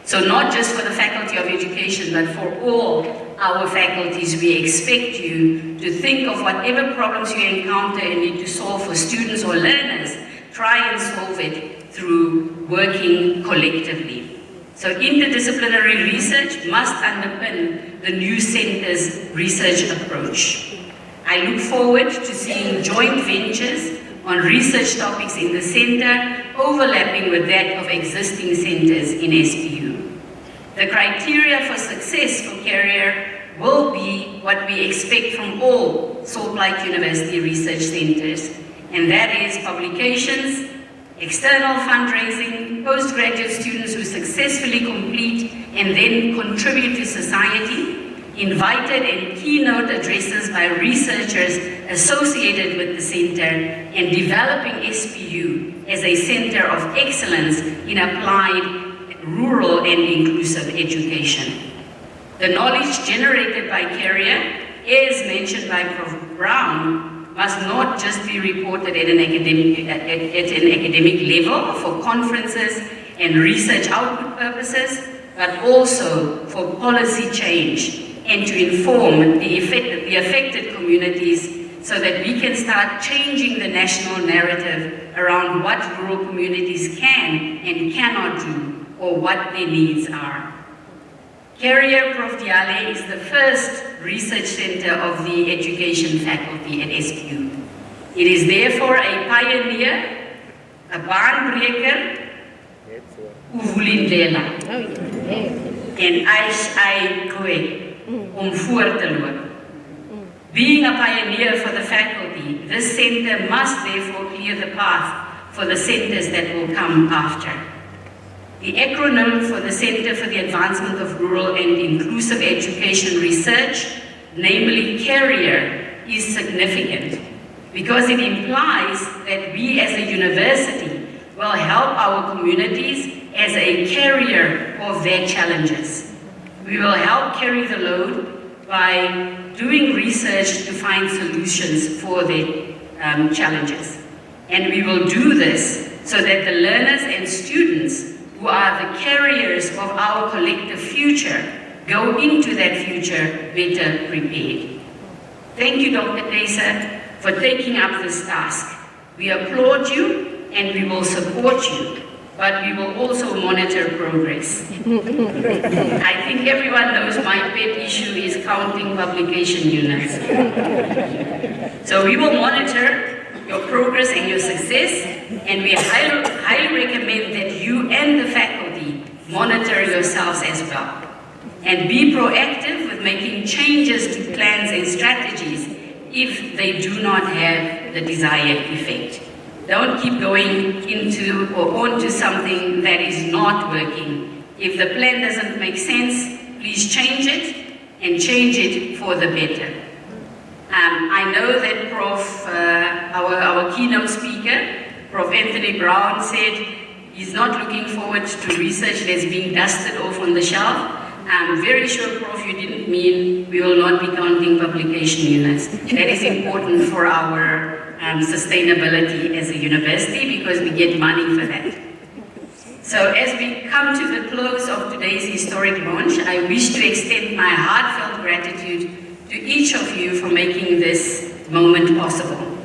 So not just for the Faculty of Education, but for all our faculties, we expect you to think of whatever problems you encounter and need to solve for students or learners, try and solve it through working collectively. So interdisciplinary research must underpin the new center's research approach. I look forward to seeing joint ventures on research topics in the center overlapping with that of existing centers in SPU. The criteria for success for CARIER will be what we expect from all Salt Lake University research centers, and that is publications, external fundraising, postgraduate students who successfully complete and then contribute to society, invited and keynote addresses by researchers associated with the center, and developing SPU as a center of excellence in applied rural and inclusive education. The knowledge generated by CARIER, as mentioned by Prof. Brown, must not just be reported at an academic level for conferences and research output purposes, but also for policy change and to inform the affected communities so that we can start changing the national narrative around what rural communities can and cannot do or what their needs are. CARIER Prof. Diale is the first research center of the education faculty at SPU. It is therefore a pioneer, a baanbreker, uvulindlela, en ai koe, om voor te loop. Being a pioneer for the faculty, this center must therefore clear the path for the centers that will come after. The acronym for the Center for the Advancement of Rural and Inclusive Education Research, namely CARIER, is significant because it implies that we as a university will help our communities as a carrier of their challenges. We will help carry the load by doing research to find solutions for their challenges. And we will do this so that the learners and students who are the carriers of our collective future go into that future better prepared. Thank you, Dr. Tesa, for taking up this task. We applaud you and we will support you, but we will also monitor progress. I think everyone knows my pet issue is counting publication units. So we will monitor your progress and your success, and we highly recommend that you and the faculty monitor yourselves as well. And be proactive with making changes to plans and strategies if they do not have the desired effect. Don't keep going into or onto something that is not working. If the plan doesn't make sense, please change it and change it for the better. I know that our keynote speaker, Prof. Anthony Brown, said he's not looking forward to research that's being dusted off on the shelf. I'm very sure, Prof, you didn't mean we will not be counting publication units. That is important for our sustainability as a university because we get money for that. So as we come to the close of today's historic launch, I wish to extend my heartfelt gratitude to each of you for making this moment possible.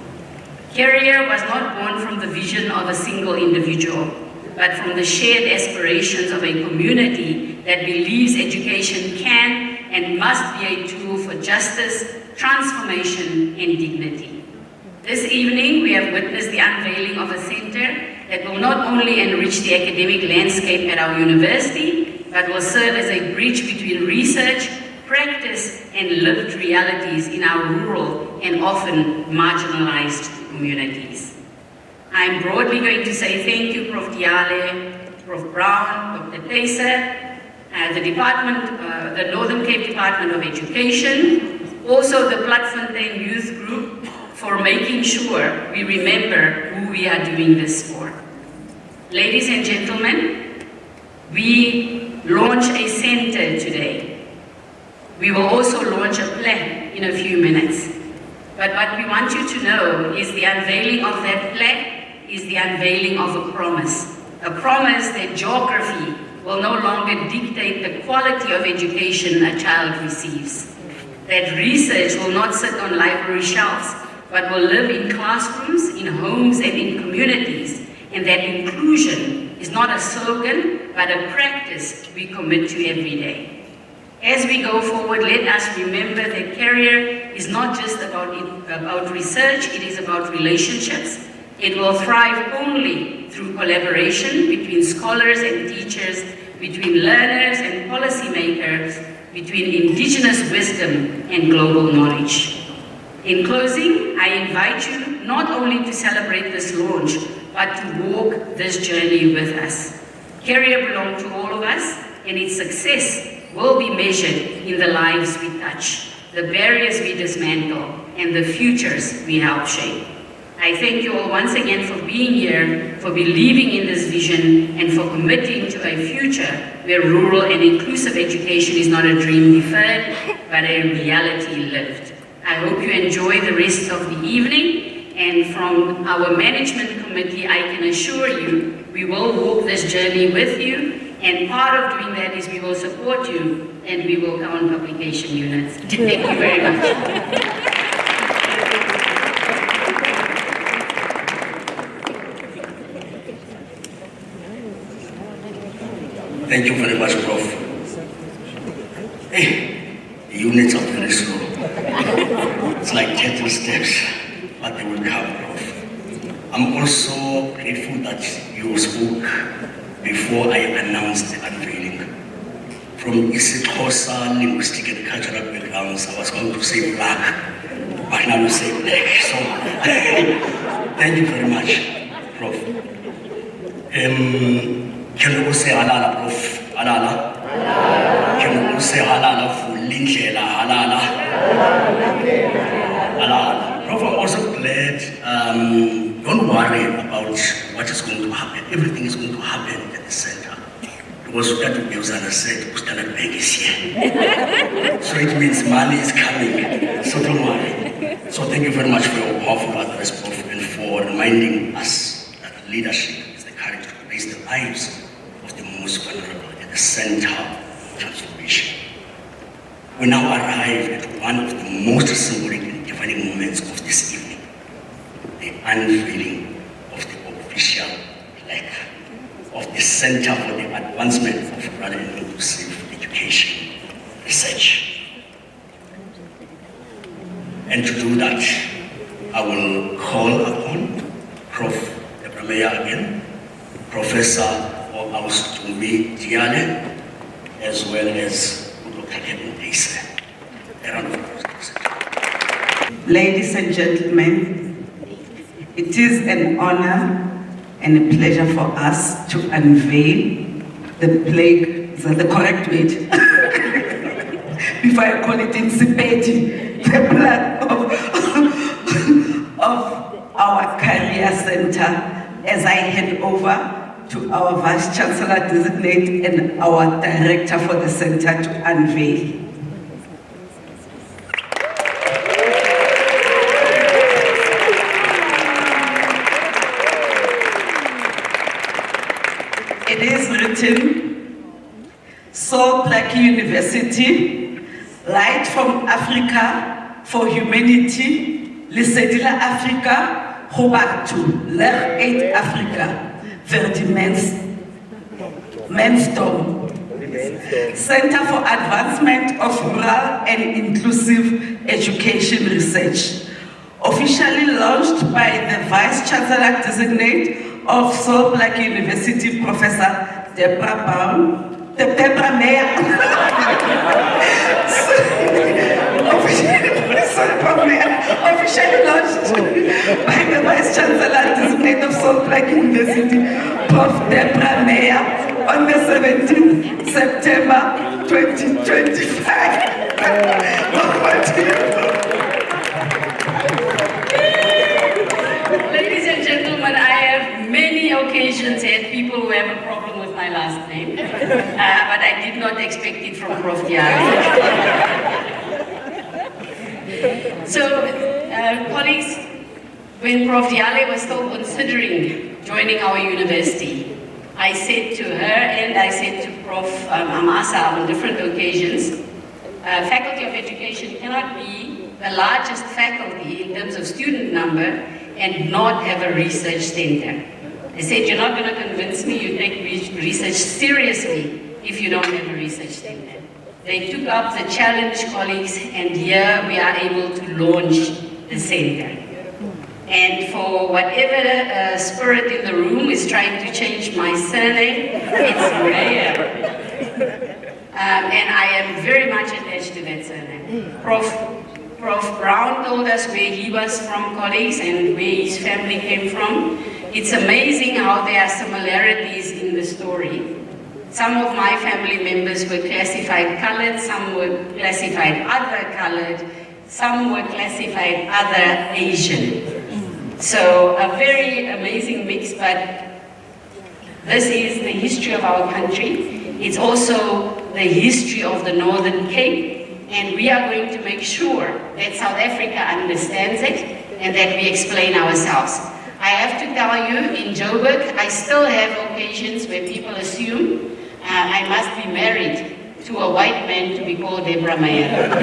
CARIER was not born from the vision of a single individual, but from the shared aspirations of a community that believes education can and must be a tool for justice, transformation, and dignity. This evening, we have witnessed the unveiling of a center that will not only enrich the academic landscape at our university, but will serve as a bridge between research, practice, and lived realities in our rural and often marginalized communities. I'm broadly going to say thank you, Prof. Diale, Prof. Brown, Dr. Tesa, the Northern Cape Department of Education, also the Platfontein Youth Group for making sure we remember who we are doing this for. Ladies and gentlemen, we launch a center today. We will also launch a plaque in a few minutes. But what we want you to know is the unveiling of that plaque is the unveiling of a promise that geography will no longer dictate the quality of education a child receives, that research will not sit on library shelves, but will live in classrooms, in homes, and in communities, and that inclusion is not a slogan, but a practice we commit to every day. As we go forward, let us remember that CARIER is not just about research, it is about relationships. It will thrive only through collaboration between scholars and teachers, between learners and policymakers, between indigenous wisdom and global knowledge. In closing, I invite you not only to celebrate this launch, but to walk this journey with us. CARIER belongs to all of us, and its success will be measured in the lives we touch, the barriers we dismantle, and the futures we help shape. I thank you all once again for being here, for believing in this vision, and for committing to a future where rural and inclusive education is not a dream deferred, but a reality lived. I hope you enjoy the rest of the evening, and from our management committee, I can assure you, we will walk this journey with you. And part of doing that is we will support you and we will count publication units. Thank you very much. Thank you very much, Prof. Hey, the units are very slow. It's like 10 steps, but they will come, Prof. I'm also grateful that you spoke before I announced the unveiling. From isiXhosa linguistic and cultural backgrounds, I was going to say black, but now you say black. So, thank you very much, Prof. Can you say halala, Prof? Halala? Can you say halala for Lindlela? Halala? Halala. Prof, I'm also glad. Don't worry about what is going to happen. Everything is going to happen at the center. Because that Uzana said, Standard Bank is here. So it means money is coming. So don't worry. So thank you very much for your powerful address, Prof, and for reminding us that leadership is the courage to raise the lives of the most vulnerable at the center of transformation. We now arrive at one of the most symbolic and defining moments of this evening, the unveiling of the official plaque of the Center for the Advancement of Rural and Inclusive Education Research. And to do that, I will call upon Prof. Debrameya again, Professor Austumbi Diale, as well as Dr. Kevin Dace. A round of applause. Ladies and gentlemen, it is an honor and a pleasure for us to unveil the plaque, is that the correct way? Before I call it insipeti, the plaque of our career center, as I hand over to our Vice Chancellor Designate and our Director for the center to unveil. It is written, Sol Plaatje University, Light from Africa for Humanity, Lesedi la Afrika, go batho, leg 8 Africa, vir die mensdom. Center for Advancement of Rural and Inclusive Education Research, officially launched by the Vice Chancellor Designate of Sol Plaatje University, Professor Deborah Meyer. Officially launched by the Vice Chancellor Designate of Sol Plaatje University, Prof. Deborah Meyer, on the 17th September 2025. Ladies and gentlemen, I have many occasions had people who have a problem with my last name, but I did not expect it from Prof. Diale. So, colleagues, when Prof. Diale was still considering joining our university, I said to her and I said to Prof. Amasa on different occasions, Faculty of Education cannot be the largest faculty in terms of student number and not have a research center. I said, you're not going to convince me you take research seriously if you don't have a research center. They took up the challenge, colleagues, and here we are able to launch the center. And for whatever spirit in the room is trying to change my surname, it's Meyer. And I am very much attached to that surname. Prof. Brown told us where he was from, colleagues, and where his family came from. It's amazing how there are similarities in the story. Some of my family members were classified colored, some were classified other colored, some were classified other Asian. So a very amazing mix, but this is the history of our country. It's also the history of the Northern Cape, and we are going to make sure that South Africa understands it and that we explain ourselves. I have to tell you, in Joburg, I still have occasions where people assume I must be married to a white man to be called Deborah Meyer.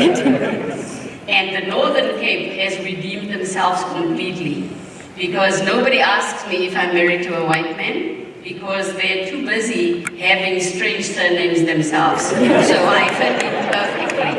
And the Northern Cape has redeemed themselves completely, because nobody asks me if I'm married to a white man. because they're too busy having strange surnames themselves. So I fit in perfectly.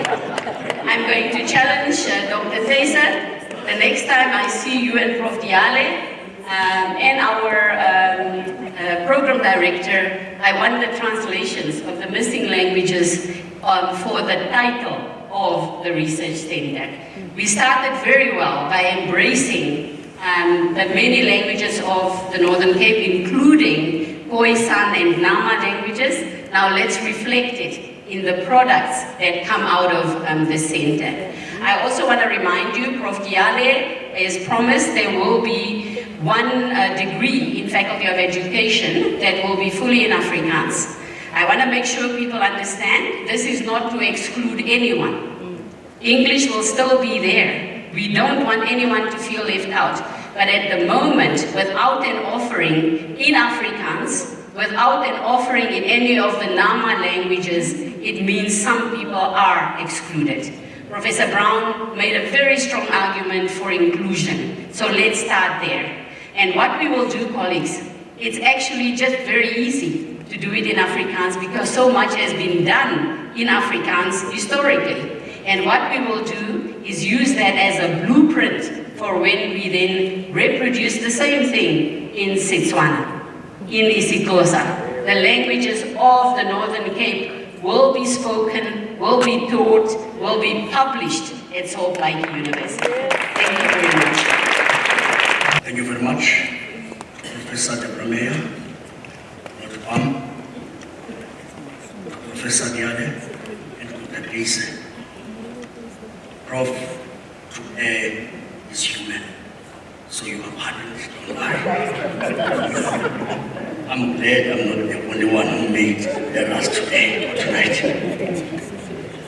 I'm going to challenge Dr. Tayser. The next time I see you and Prof. Diale and our program director, I want the translations of the missing languages for the title of the research center. We started very well by embracing the many languages of the Northern Cape, including Khoisan and Nama languages. Now let's reflect it in the products that come out of the center. I also want to remind you, Prof. Diale has promised there will be one degree in Faculty of Education that will be fully in Afrikaans. I want to make sure people understand this is not to exclude anyone. English will still be there. We don't want anyone to feel left out. But at the moment, without an offering in Afrikaans, without an offering in any of the Nama languages, it means some people are excluded. Professor Brown made a very strong argument for inclusion. So let's start there. And what we will do, colleagues, it's actually just very easy to do it in Afrikaans because so much has been done in Afrikaans historically. And what we will do is use that as a blueprint for when we then reproduce the same thing in Setswana, in isiXhosa. The languages of the Northern Cape will be spoken, will be taught, will be published at Salt Lake University. Thank you very much. Thank you very much, Professor Deborah Meyer, Dr. Pam, Professor Diale, and Dr. Tayser. Prof, to err is human, so you are pardoned, don't worry. I'm glad I'm not the only one who made the rush today or tonight.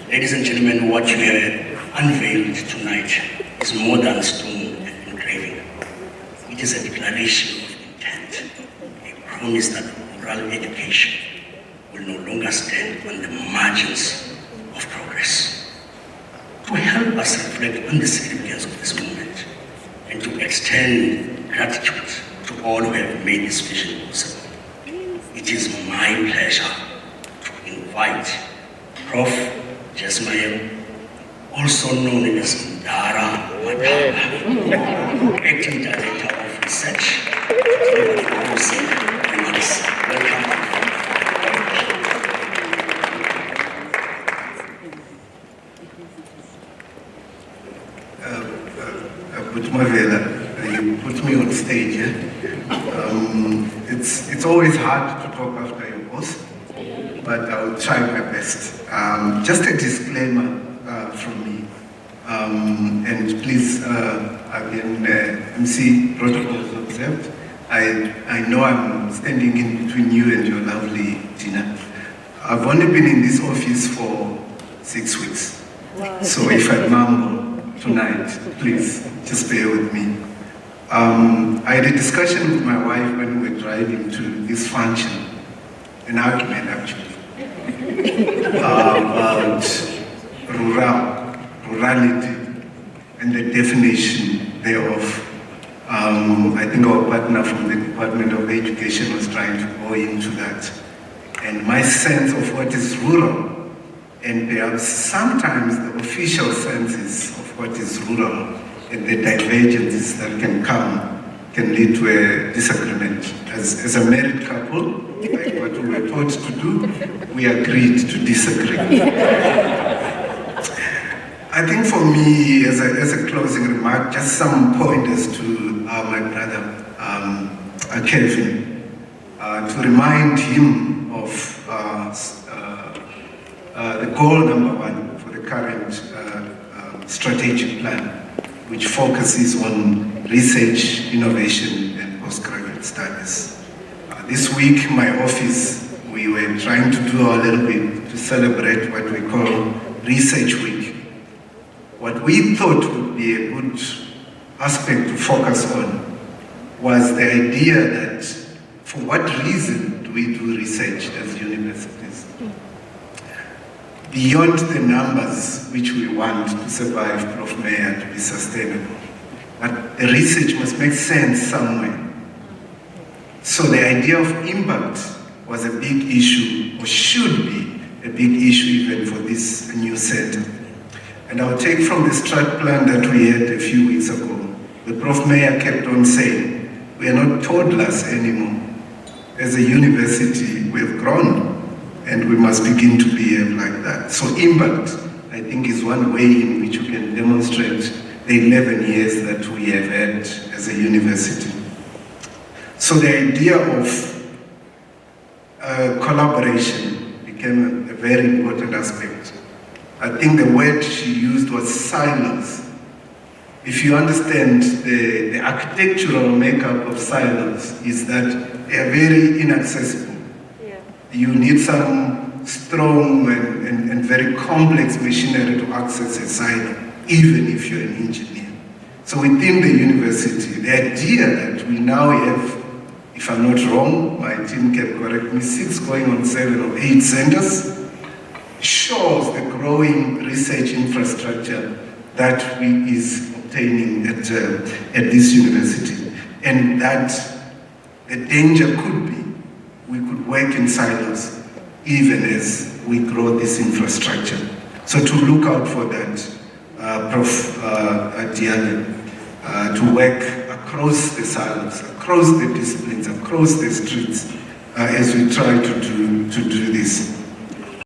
Ladies and gentlemen, what you have unveiled tonight is more than stone and engraving. It is a declaration of intent, a promise that rural education will no longer stand on the margins of progress. To help us reflect on the significance of this moment and to extend gratitude to all who have made this vision possible, it is my pleasure to invite Prof. Jesmael, also known as Ndara Madaba, Acting Director of Research, to deliver the closing remarks. Welcome. You put me on stage. It's always hard to talk after your boss, but I'll try my best. Just a disclaimer from me, and please, again, MC protocols observed. I know I'm standing in between you and your lovely Tina. I've only been in this office for 6 weeks, so if I mumble tonight, please just bear with me. I had a discussion with my wife when we were driving to this function, an argument actually, about rurality and the definition thereof. I think our partner from the Department of Education was trying to go into that. And my sense of what is rural, and perhaps sometimes the official senses of what is rural, and the divergences that can come can lead to a disagreement. As a married couple, like what we were taught to do, we agreed to disagree. I think for me, as a closing remark, just some pointers to my brother, Kelvin, to remind him of the goal number 1 for the current strategic plan, which focuses on research, innovation, and postgraduate studies. This week, my office, we were trying to do a little bit to celebrate what we call Research Week. What we thought would be a good aspect to focus on was the idea that for what reason do we do research as universities? Beyond the numbers which we want to survive, Prof. Mayor, to be sustainable. But the research must make sense somewhere. So the idea of impact was a big issue, or should be a big issue even for this new center. And I'll take from the strat plan that we had a few weeks ago. The Prof Mayor kept on saying, we are not toddlers anymore. As a university, we have grown, and we must begin to behave like that. So impact, I think, is one way in which we can demonstrate the 11 years that we have had as a university. So the idea of collaboration became a very important aspect. I think the word she used was silos. If you understand the architectural makeup of silos, is that they are very inaccessible. Yeah. You need some strong and very complex machinery to access a silo, even if you're an engineer. So within the university, the idea that we now have, if I'm not wrong, my team can correct me, 6 going on 7 or 8 centers, shows the growing research infrastructure that we is obtaining at this university. And that the danger could be, we could work in silos even as we grow this infrastructure. So to look out for that, Prof. Diane, to work across the silos, across the disciplines, across the streets, as we try to do this.